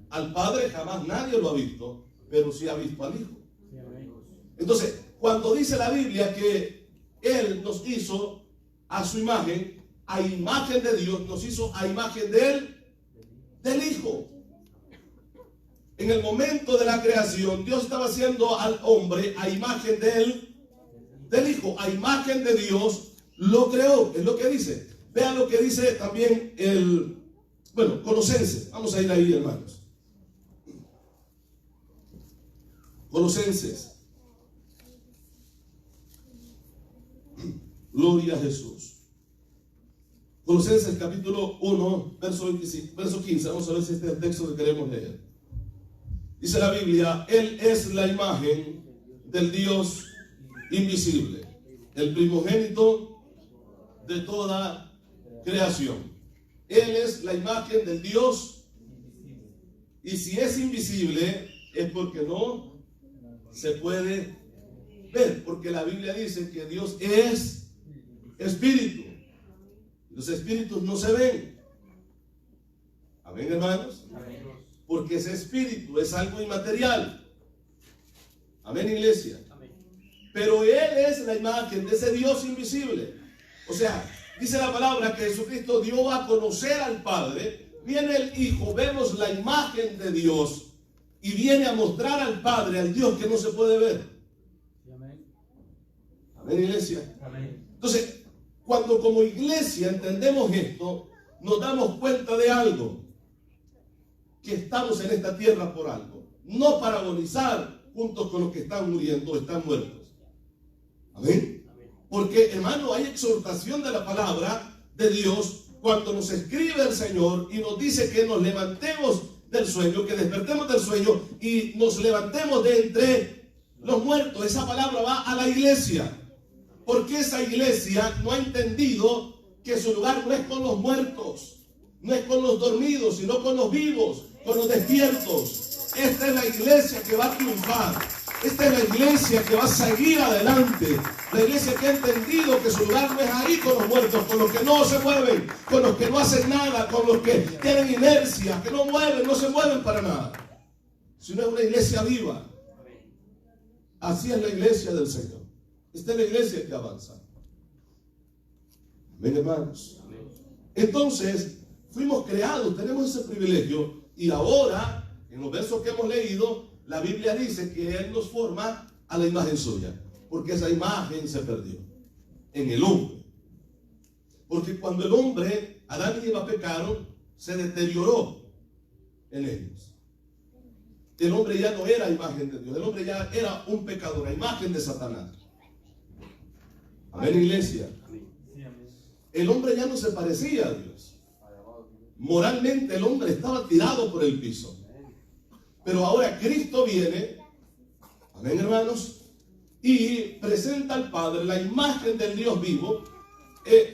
Speaker 1: Al Padre jamás nadie lo ha visto, pero sí ha visto al Hijo. Entonces, cuando dice la Biblia que Él nos hizo a su imagen, a imagen de Dios, nos hizo a imagen de Él, del Hijo. En el momento de la creación, Dios estaba haciendo al hombre a imagen de Él, del Hijo, a imagen de Dios lo creó, es lo que dice. Vean lo que dice también Colosenses. Vamos a ir ahí, hermanos. Colosenses. Gloria a Jesús. Colosenses capítulo 1, verso 15. Vamos a ver si este es el texto que queremos leer. Dice la Biblia, Él es la imagen del Dios invisible, el primogénito de toda creación. Él es la imagen del Dios, y si es invisible es porque no se puede ver, porque la Biblia dice que Dios es espíritu. Los espíritus no se ven. Amén, hermanos. Amén. Porque ese espíritu es algo inmaterial. Amén, iglesia. Amén. Pero Él es la imagen de ese Dios invisible. O sea, dice la palabra que Jesucristo dio a conocer al Padre. Viene el Hijo, vemos la imagen de Dios y viene a mostrar al Padre, al Dios que no se puede ver. Amén. Amén, iglesia. Amén. Entonces, cuando como iglesia entendemos esto, nos damos cuenta de algo, que estamos en esta tierra por algo, no para agonizar juntos con los que están muriendo o están muertos. Amén. Porque, hermano, hay exhortación de la palabra de Dios cuando nos escribe el Señor y nos dice que nos levantemos del sueño, que despertemos del sueño y nos levantemos de entre los muertos. Esa palabra va a la iglesia, porque esa iglesia no ha entendido que su lugar no es con los muertos, no es con los dormidos, sino con los vivos, con los despiertos. Esta es la iglesia que va a triunfar. Esta es la iglesia que va a seguir adelante. La iglesia que ha entendido que su lugar no es ahí con los muertos, con los que no se mueven, con los que no hacen nada, con los que tienen inercia, que no mueven, no se mueven para nada. Sino es una iglesia viva. Así es la iglesia del Señor. Esta es la iglesia que avanza. Amén, hermanos. Entonces, fuimos creados, tenemos ese privilegio, y ahora, en los versos que hemos leído, la Biblia dice que Él nos forma a la imagen suya, porque esa imagen se perdió en el hombre. Porque cuando el hombre, Adán y Eva pecaron, se deterioró en ellos. El hombre ya no era imagen de Dios, el hombre ya era un pecador, la imagen de Satanás. Amén, iglesia. El hombre ya no se parecía a Dios. Moralmente el hombre estaba tirado por el piso. Pero ahora Cristo viene, amén, hermanos, y presenta al Padre la imagen del Dios vivo.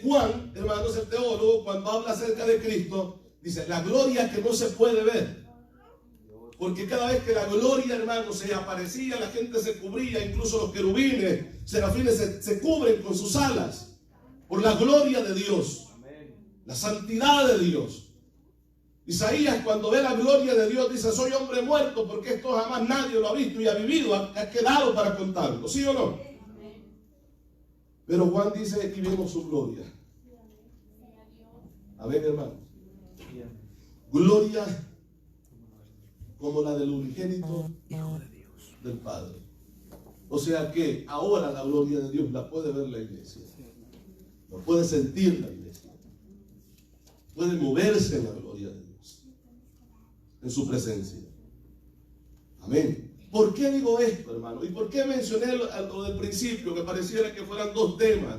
Speaker 1: Juan, hermanos, el teólogo, cuando habla acerca de Cristo, dice, la gloria que no se puede ver. Porque cada vez que la gloria, hermanos, se aparecía, la gente se cubría, incluso los querubines, serafines se cubren con sus alas, por la gloria de Dios, la santidad de Dios. Isaías, cuando ve la gloria de Dios, dice, soy hombre muerto, porque esto jamás nadie lo ha visto y ha vivido, ha quedado para contarlo, ¿sí o no? Pero Juan dice, aquí vemos su gloria. Amén, hermano. Gloria como la del unigénito Hijo de Dios, del Padre. O sea que ahora la gloria de Dios la puede ver la iglesia, la puede sentir la iglesia, puede moverse en la gloria de Dios, en su presencia. Amén. ¿Por qué digo esto, hermano? ¿Y por qué mencioné lo del principio, que pareciera que fueran dos temas?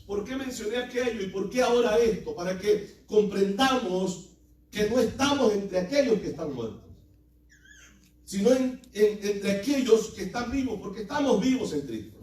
Speaker 1: ¿Por qué mencioné aquello y por qué ahora esto? Para que comprendamos que no estamos entre aquellos que están muertos, sino entre aquellos que están vivos, porque estamos vivos en Cristo.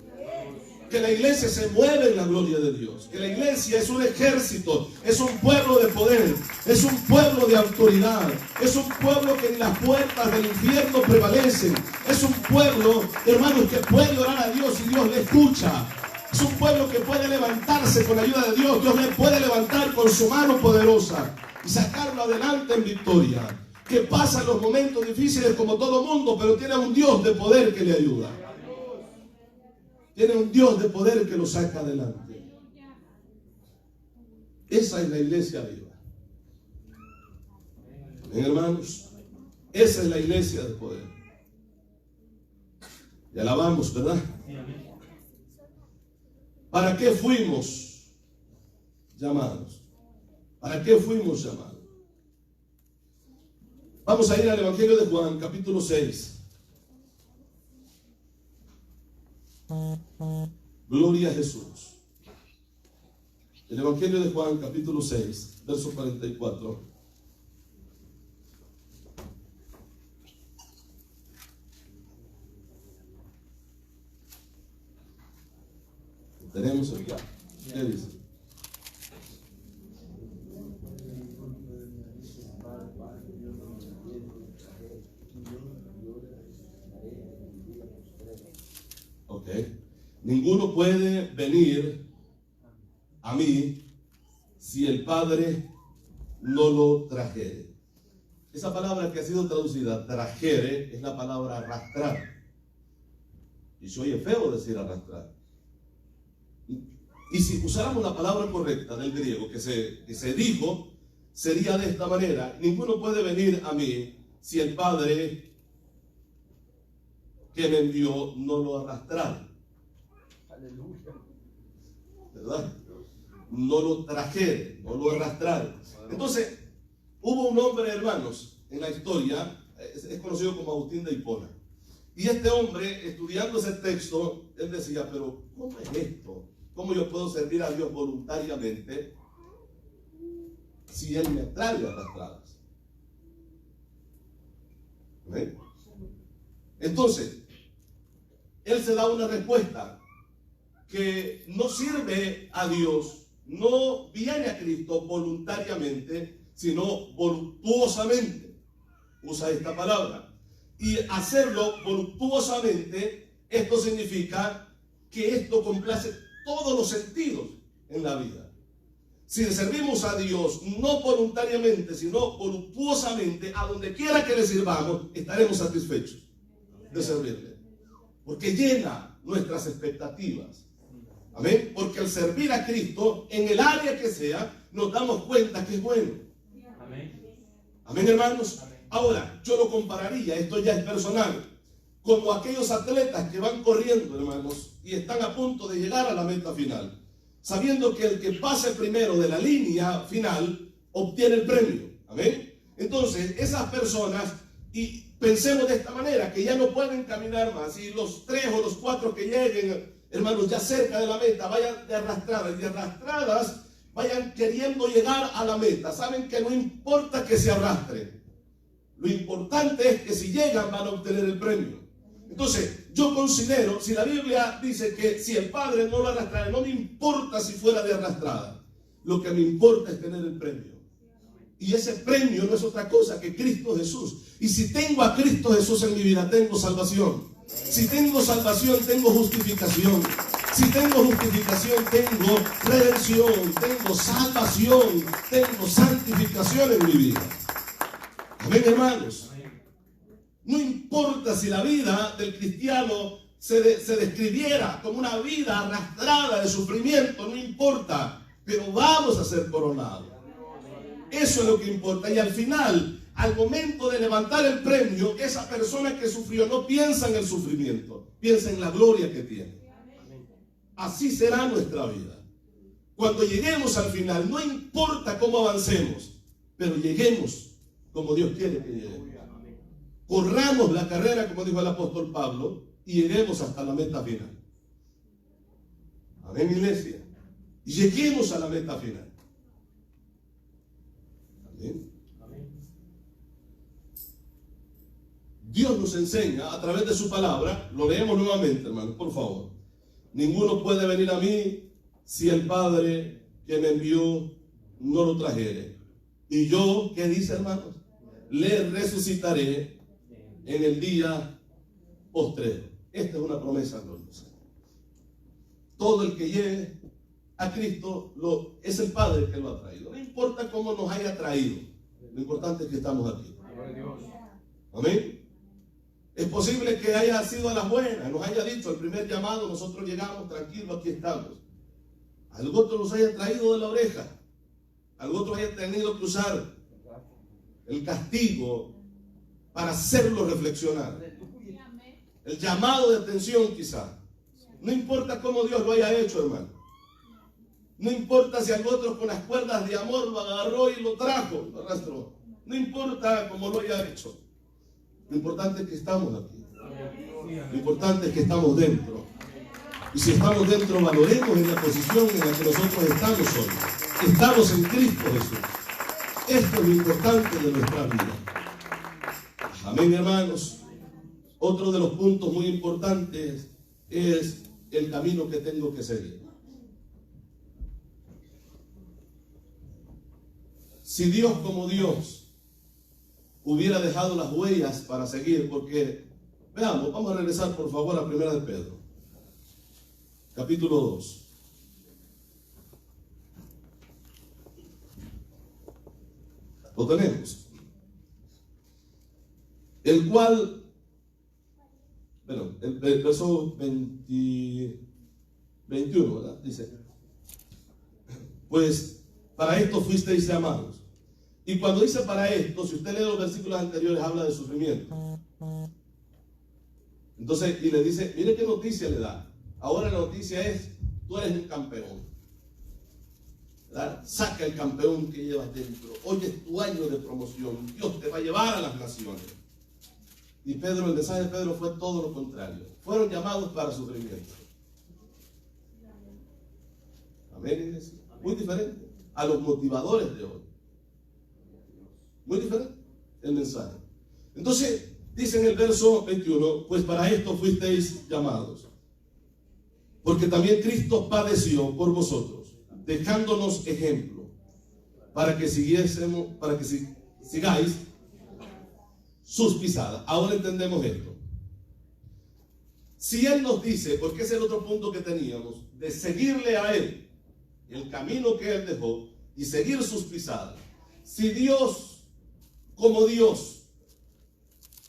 Speaker 1: Que la iglesia se mueve en la gloria de Dios, que la iglesia es un ejército, es un pueblo de poder, es un pueblo de autoridad, es un pueblo que en las puertas del infierno prevalecen, es un pueblo, hermanos, que puede orar a Dios y Dios le escucha. Es un pueblo que puede levantarse con la ayuda de Dios, Dios le puede levantar con su mano poderosa y sacarlo adelante en victoria. Que pasa los momentos difíciles como todo mundo, pero tiene un Dios de poder que le ayuda. Tiene un Dios de poder que lo saca adelante. Esa es la iglesia viva. Amén, hermanos. Esa es la iglesia de poder. Y alabamos, ¿verdad? ¿Para qué fuimos llamados? ¿Para qué fuimos llamados? Vamos a ir al Evangelio de Juan, capítulo 6. Gloria a Jesús. El Evangelio de Juan, capítulo 6, verso 44. Tenemos el ya. ¿Qué dice? Ok. Ninguno puede venir a mí si el Padre no lo trajere. Esa palabra que ha sido traducida, trajere, es la palabra arrastrar. Y se oye feo decir arrastrar. Y si usáramos la palabra correcta del griego que se dijo, sería de esta manera: ninguno puede venir a mí si el Padre que me envió no lo arrastrara. Aleluya. ¿Verdad? No lo trajere, no lo arrastrara. Entonces, hubo un hombre, hermanos, en la historia, es conocido como Agustín de Hipona. Y este hombre, estudiando ese texto, él decía: pero ¿cómo es esto? ¿Cómo yo puedo servir a Dios voluntariamente si Él me trae arrastradas? ¿Ven? Entonces, él se da una respuesta que no sirve a Dios, no viene a Cristo voluntariamente, sino voluptuosamente. Usa esta palabra. Y hacerlo voluptuosamente, esto significa que esto complace todos los sentidos en la vida. Si le servimos a Dios no voluntariamente, sino voluptuosamente, a donde quiera que le sirvamos, estaremos satisfechos de servirle, porque llena nuestras expectativas. Amén. Porque al servir a Cristo, en el área que sea, nos damos cuenta que es bueno. Amén. Amén, hermanos. Amén. Ahora, yo lo compararía, esto ya es personal, como aquellos atletas que van corriendo, hermanos, y están a punto de llegar a la meta final, sabiendo que el que pase primero de la línea final obtiene el premio. Amén. Entonces, esas personas, y pensemos de esta manera, que ya no pueden caminar más, y los 3 o los 4 que lleguen, hermanos, ya cerca de la meta, vayan de arrastradas, y de arrastradas vayan queriendo llegar a la meta. Saben que no importa que se arrastren, lo importante es que si llegan van a obtener el premio. Entonces, yo considero, si la Biblia dice que si el Padre no lo arrastrara, no me importa si fuera de arrastrada, lo que me importa es tener el premio. Y ese premio no es otra cosa que Cristo Jesús. Y si tengo a Cristo Jesús en mi vida, tengo salvación. Si tengo salvación, tengo justificación. Si tengo justificación, tengo redención, tengo salvación, tengo santificación en mi vida. Amén, hermanos. No importa si la vida del cristiano se describiera como una vida arrastrada de sufrimiento, no importa, pero vamos a ser coronados. Eso es lo que importa. Y al final, al momento de levantar el premio, esa persona que sufrió no piensa en el sufrimiento, piensa en la gloria que tiene. Así será nuestra vida. Cuando lleguemos al final, no importa cómo avancemos, pero lleguemos como Dios quiere que lleguemos. Corramos la carrera, como dijo el apóstol Pablo, y lleguemos hasta la meta final. Amén, iglesia. Y lleguemos a la meta final. Amén. Dios nos enseña a través de su palabra, lo leemos nuevamente, hermanos, por favor. Ninguno puede venir a mí si el Padre que me envió no lo trajere. Y yo, ¿qué dice, hermanos? Le resucitaré en el día postrero. Esta es una promesa gloriosa. Todo el que llegue a Cristo es el Padre que lo ha traído. No importa cómo nos haya traído, lo importante es que estamos aquí. Amén. Es posible que haya sido a las buenas, nos haya dicho el primer llamado, nosotros llegamos tranquilos, aquí estamos. Algo otro nos haya traído de la oreja, algo otro haya tenido que usar el castigo para hacerlo reflexionar. El llamado de atención quizá. No importa cómo Dios lo haya hecho, hermano. No importa si algo otro con las cuerdas de amor lo agarró y lo trajo, lo arrastró. No importa cómo lo haya hecho. Lo importante es que estamos aquí. Lo importante es que estamos dentro. Y si estamos dentro, valoremos en la posición en la que nosotros estamos hoy. Estamos en Cristo Jesús. Esto es lo importante de nuestra vida. Amén, hermanos. Otro de los puntos muy importantes es el camino que tengo que seguir. si Dios como Dios hubiera dejado las huellas para seguir, porque, veamos, vamos a regresar por favor a 1 de Pedro, capítulo 2. Lo tenemos. El cual, bueno, el verso 21, ¿verdad? Dice, pues para esto fuisteis llamados. Y cuando dice para esto, si usted lee los versículos anteriores, habla de sufrimiento. Entonces, y le dice, mire qué noticia le da. Ahora la noticia es, tú eres un campeón, ¿verdad? Saca el campeón que llevas dentro. Hoy es tu año de promoción. Dios te va a llevar a las naciones. Y Pedro, el mensaje de Pedro fue todo lo contrario. Fueron llamados para sufrimiento. Amén, iglesia. Muy diferente a los motivadores de hoy. Muy diferente el mensaje. Entonces, dice en el verso 21, pues para esto fuisteis llamados. Porque también Cristo padeció por vosotros, dejándonos ejemplo, para que sigáis sus pisadas. Ahora entendemos esto. Si Él nos dice, porque es el otro punto que teníamos, de seguirle a Él, el camino que Él dejó, y seguir sus pisadas. Si Dios, como Dios,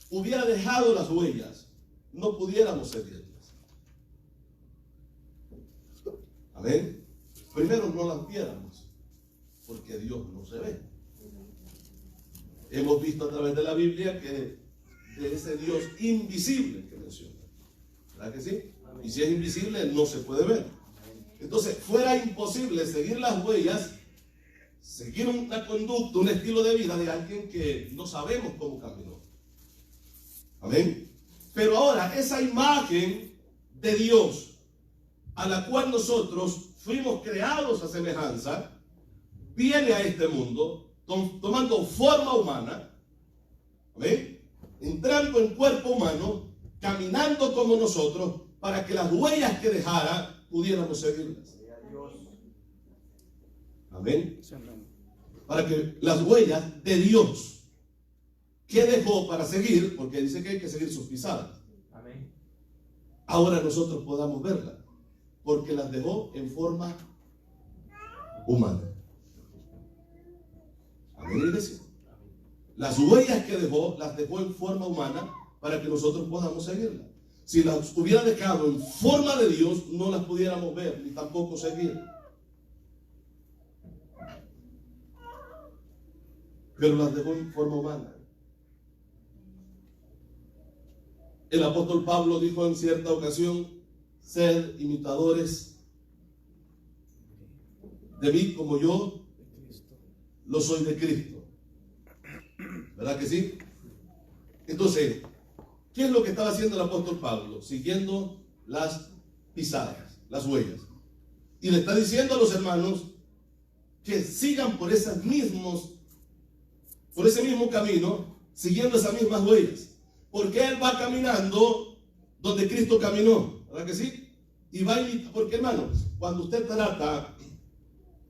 Speaker 1: hubiera dejado las huellas, no pudiéramos seguirlas. Amén. Primero no las viéramos, porque Dios no se ve. Hemos visto a través de la Biblia que de ese Dios invisible que menciona, ¿verdad que sí? Y si es invisible, no se puede ver. Entonces, fuera imposible seguir las huellas, seguir una conducta, un estilo de vida de alguien que no sabemos cómo caminó. Amén. Pero ahora, esa imagen de Dios a la cual nosotros fuimos creados a semejanza, viene a este mundo tomando forma humana, ¿amén? Entrando en cuerpo humano, caminando como nosotros, para que las huellas que dejara pudiéramos seguirlas. Amén. Para que las huellas de Dios que dejó para seguir, porque dice que hay que seguir sus pisadas, amén, ahora nosotros podamos verlas, porque las dejó en forma humana. Amén, iglesia. Las huellas que dejó, las dejó en forma humana para que nosotros podamos seguirlas. Si las hubiera dejado en forma de Dios, no las pudiéramos ver ni tampoco seguir. Pero las dejó en forma humana. El apóstol Pablo dijo en cierta ocasión: sed imitadores de mí como yo lo soy de Cristo. ¿Verdad que sí? Entonces, ¿qué es lo que estaba haciendo el apóstol Pablo? Siguiendo las pisadas, las huellas. Y le está diciendo a los hermanos que sigan por ese mismo camino, siguiendo esas mismas huellas. Porque él va caminando donde Cristo caminó. ¿Verdad que sí? Y va a imitar, porque hermano, cuando usted trata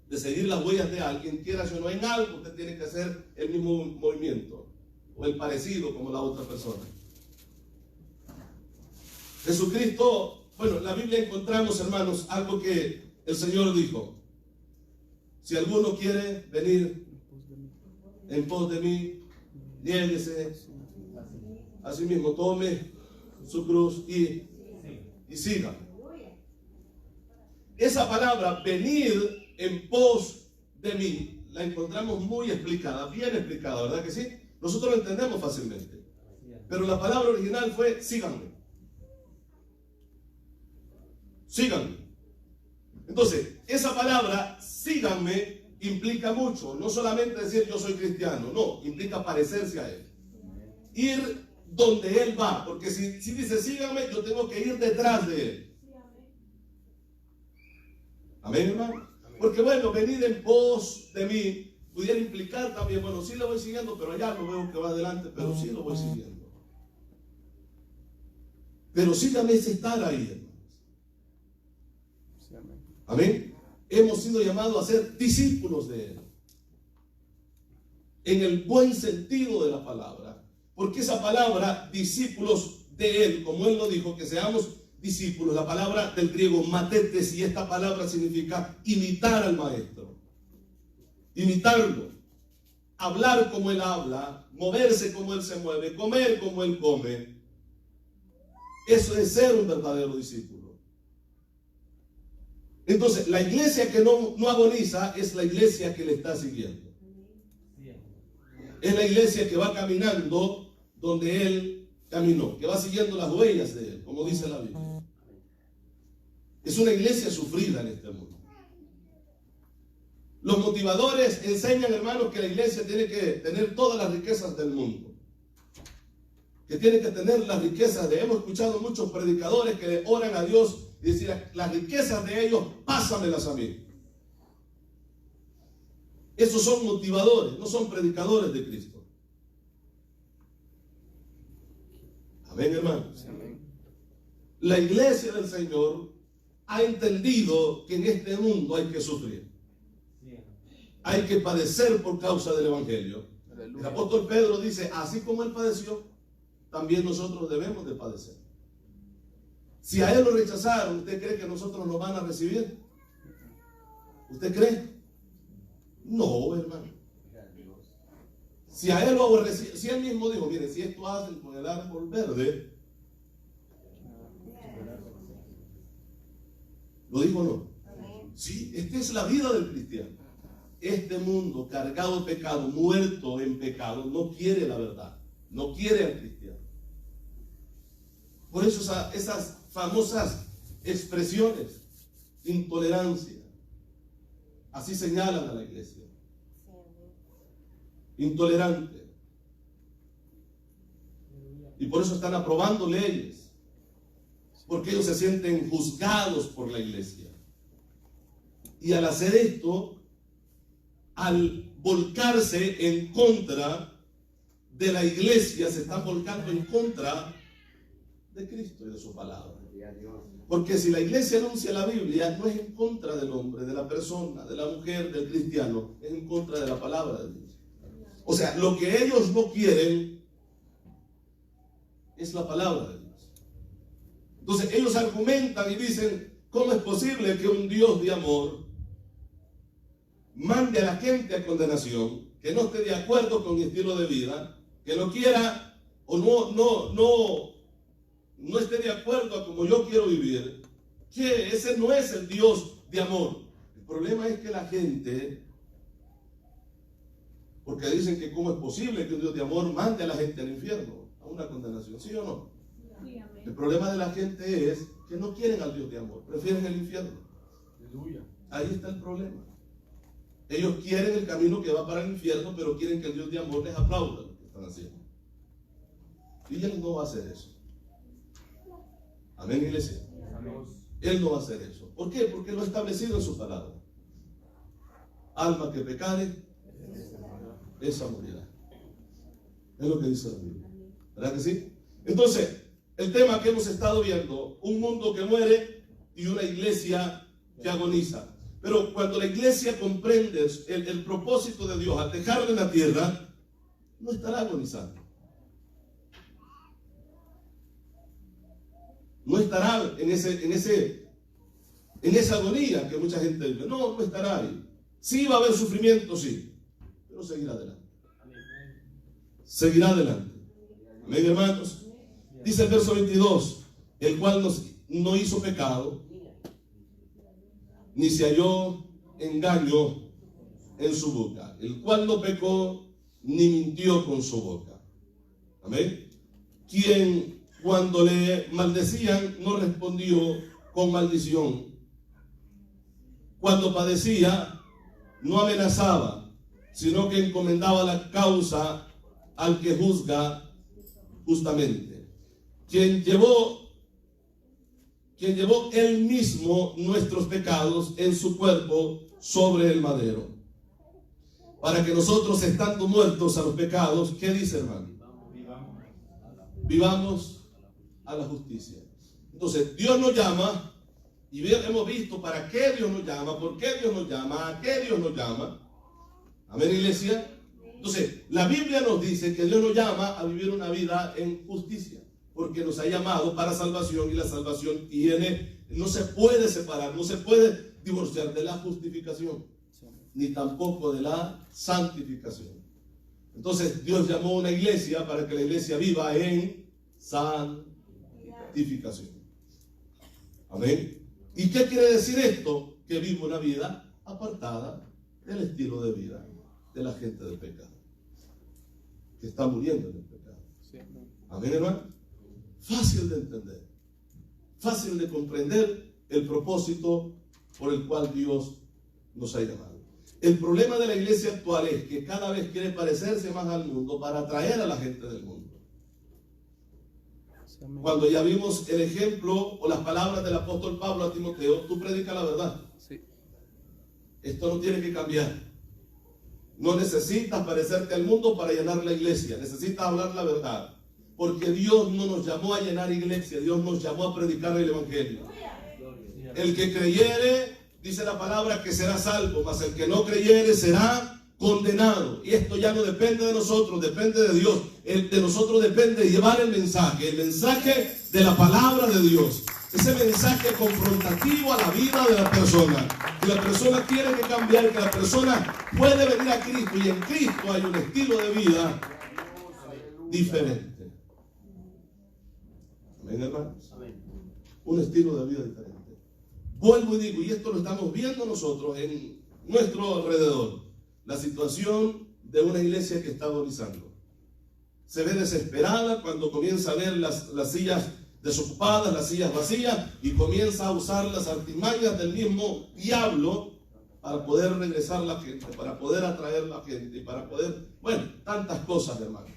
Speaker 1: de seguir las huellas de alguien, quiera o no, en algo usted tiene que hacer el mismo movimiento o el parecido como la otra persona. Jesucristo, bueno, en la Biblia encontramos, hermanos, algo que el Señor dijo: si alguno quiere venir en pos de mí, niéguese a sí mismo, tome su cruz y siga. Esa palabra, venir en pos de mí, la encontramos muy explicada, bien explicada, ¿verdad que sí? Nosotros lo entendemos fácilmente. Pero la palabra original fue síganme. Síganme. Entonces, esa palabra, síganme, implica mucho. No solamente decir yo soy cristiano, no, implica parecerse a Él. Ir donde Él va, porque si dice síganme, yo tengo que ir detrás de Él. Amén, hermano. Porque bueno, venir en pos de mí pudiera implicar también, bueno, sí lo voy siguiendo, pero allá no veo que va adelante, pero sí lo voy siguiendo. Pero síganme es estar ahí, hermanos. Amén. Hemos sido llamados a ser discípulos de Él. en el buen sentido de la palabra, porque esa palabra, discípulos de Él, como Él lo dijo, que seamos discípulos, la palabra del griego matetes, y esta palabra significa imitar al maestro, imitarlo, hablar como Él habla, moverse como Él se mueve, comer como Él come. Eso es ser un verdadero discípulo. Entonces, la iglesia que no agoniza es la iglesia que le está siguiendo. Es la iglesia que va caminando donde Él caminó, que va siguiendo las huellas de Él, como dice la Biblia. Es una iglesia sufrida en este mundo. Los motivadores enseñan, hermanos, que la iglesia tiene que tener todas las riquezas del mundo. Que tiene que tener las riquezas hemos escuchado muchos predicadores que le oran a Dios y decir, las riquezas de ellos, pásamelas a mí. Esos son motivadores, no son predicadores de Cristo. Amén, hermanos. Amén. La iglesia del Señor ha entendido que en este mundo hay que sufrir. Hay que padecer por causa del Evangelio. El apóstol Pedro dice, así como Él padeció, también nosotros debemos de padecer. Si a Él lo rechazaron, ¿usted cree que nosotros lo van a recibir? ¿Usted cree? No, hermano. Si a Él lo aborrecieron, si Él mismo dijo, mire, si esto hacen con el árbol verde, ¿lo dijo o no? Sí, esta es la vida del cristiano. Este mundo cargado de pecado, muerto en pecado, no quiere la verdad, no quiere al cristiano. Por eso esas famosas expresiones, intolerancia, así señalan a la iglesia. Intolerante. Y por eso están aprobando leyes, porque ellos se sienten juzgados por la iglesia. Y al hacer esto, al volcarse en contra de la iglesia, se están volcando en contra de Cristo y de su palabra. Porque si la iglesia anuncia la Biblia, no es en contra del hombre, de la persona, de la mujer, del cristiano, es en contra de la palabra de Dios. O sea, lo que ellos no quieren es la palabra de Dios. Entonces ellos argumentan y dicen, ¿cómo es posible que un Dios de amor mande a la gente a condenación, que no esté de acuerdo con mi estilo de vida, que no quiera o no esté de acuerdo a como yo quiero vivir? Que ese no es el Dios de amor. El problema es que la gente, porque dicen que cómo es posible que un Dios de amor mande a la gente al infierno, a una condenación, ¿sí o no? El problema de la gente es que no quieren al Dios de amor, prefieren el infierno. Ahí está el problema. Ellos quieren el camino que va para el infierno, pero quieren que el Dios de amor les aplauda lo que están haciendo. Y Él no va a hacer eso. Amén, iglesia. Él no va a hacer eso. ¿Por qué? Porque lo ha establecido en su palabra. Alma que pecare, esa morirá. Es lo que dice la Biblia. ¿Verdad que sí? Entonces, el tema que hemos estado viendo, un mundo que muere y una iglesia que agoniza. Pero cuando la iglesia comprende el propósito de Dios al dejarlo en la tierra, no estará agonizando. No estará en esa agonía que mucha gente vive. No estará ahí. Sí va a haber sufrimiento, sí, pero seguirá adelante. Seguirá adelante. Amén, hermanos. Dice el verso 22, el cual no hizo pecado, ni se halló engaño en su boca, el cual no pecó ni mintió con su boca. Amén. Quien cuando le maldecían no respondió con maldición. Cuando padecía no amenazaba, sino que encomendaba la causa al que juzga justamente. Quien llevó él mismo nuestros pecados en su cuerpo sobre el madero, para que nosotros, estando muertos a los pecados, ¿qué dice, hermano? Vivamos a la justicia. Entonces Dios nos llama, y hemos visto para qué Dios nos llama, por qué Dios nos llama, a qué Dios nos llama. Amén, iglesia. Entonces, la Biblia nos dice que Dios nos llama a vivir una vida en justicia, porque nos ha llamado para salvación, y la salvación no se puede separar, no se puede divorciar de la justificación, ni tampoco de la santificación. Entonces, Dios llamó a una iglesia para que la iglesia viva en santificación. Amén. ¿Y qué quiere decir esto? Que vive una vida apartada del estilo de vida de la gente del pecado, que está muriendo en el pecado. Amén, hermano. Fácil de entender, fácil de comprender el propósito por el cual Dios nos ha llamado. El problema de la iglesia actual es que cada vez quiere parecerse más al mundo para atraer a la gente del mundo. Cuando ya vimos el ejemplo o las palabras del apóstol Pablo a Timoteo, tú predicas la verdad. Sí. Esto no tiene que cambiar. No necesitas parecerte al mundo para llenar la iglesia. Necesitas hablar la verdad. Porque Dios no nos llamó a llenar iglesia. Dios nos llamó a predicar el evangelio. El que creyere, dice la palabra, que será salvo, mas el que no creyere será condenado. Y esto ya no depende de nosotros, depende de Dios. De nosotros depende llevar el mensaje de la palabra de Dios. Ese mensaje confrontativo a la vida de la persona. Que la persona tiene que cambiar, que la persona puede venir a Cristo, y en Cristo hay un estilo de vida diferente. Amén, hermanos. Un estilo de vida diferente. Vuelvo y digo, y esto lo estamos viendo nosotros en nuestro alrededor, la situación de una iglesia que está agonizando. Se ve desesperada cuando comienza a ver las sillas desocupadas, las sillas vacías, y comienza a usar las artimañas del mismo diablo para poder regresar la gente, para poder atraer la gente, y para poder, bueno, tantas cosas, hermano,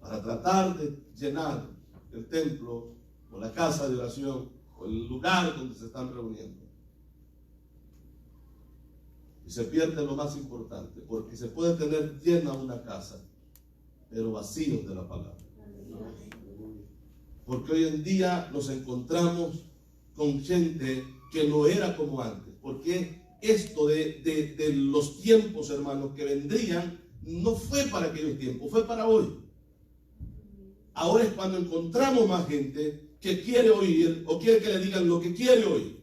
Speaker 1: para tratar de llenar el templo o la casa de oración o el lugar donde se están reuniendo. Y se pierde lo más importante, porque se puede tener llena una casa, pero vacíos de la palabra. Porque hoy en día nos encontramos con gente que no era como antes. Porque esto de los tiempos, hermanos, que vendrían, no fue para aquellos tiempos, fue para hoy. Ahora es cuando encontramos más gente que quiere oír o quiere que le digan lo que quiere oír.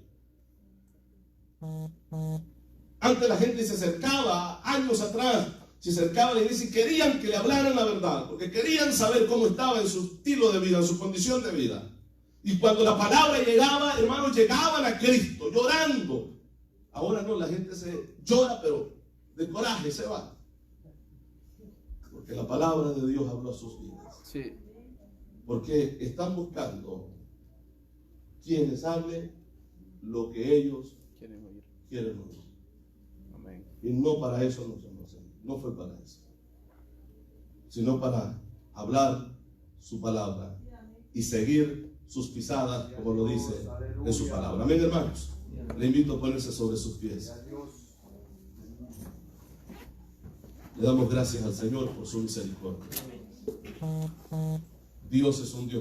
Speaker 1: Antes la gente se acercaba, años atrás, se acercaba a la iglesia y querían que le hablaran la verdad, porque querían saber cómo estaba en su estilo de vida, en su condición de vida. Y cuando la palabra llegaba, hermanos, llegaban a Cristo llorando. Ahora no, la gente se llora, pero de coraje se va, porque la palabra de Dios habló a sus vidas. Sí. Porque están buscando quienes hablen lo que ellos quieren oír. Amén. Y no para eso nos llamó el Señor. No fue para eso, sino para hablar su palabra y seguir sus pisadas, como lo dice en su palabra. Amén, hermanos. Le invito a ponerse sobre sus pies. Le damos gracias al Señor por su misericordia. Dios es un Dios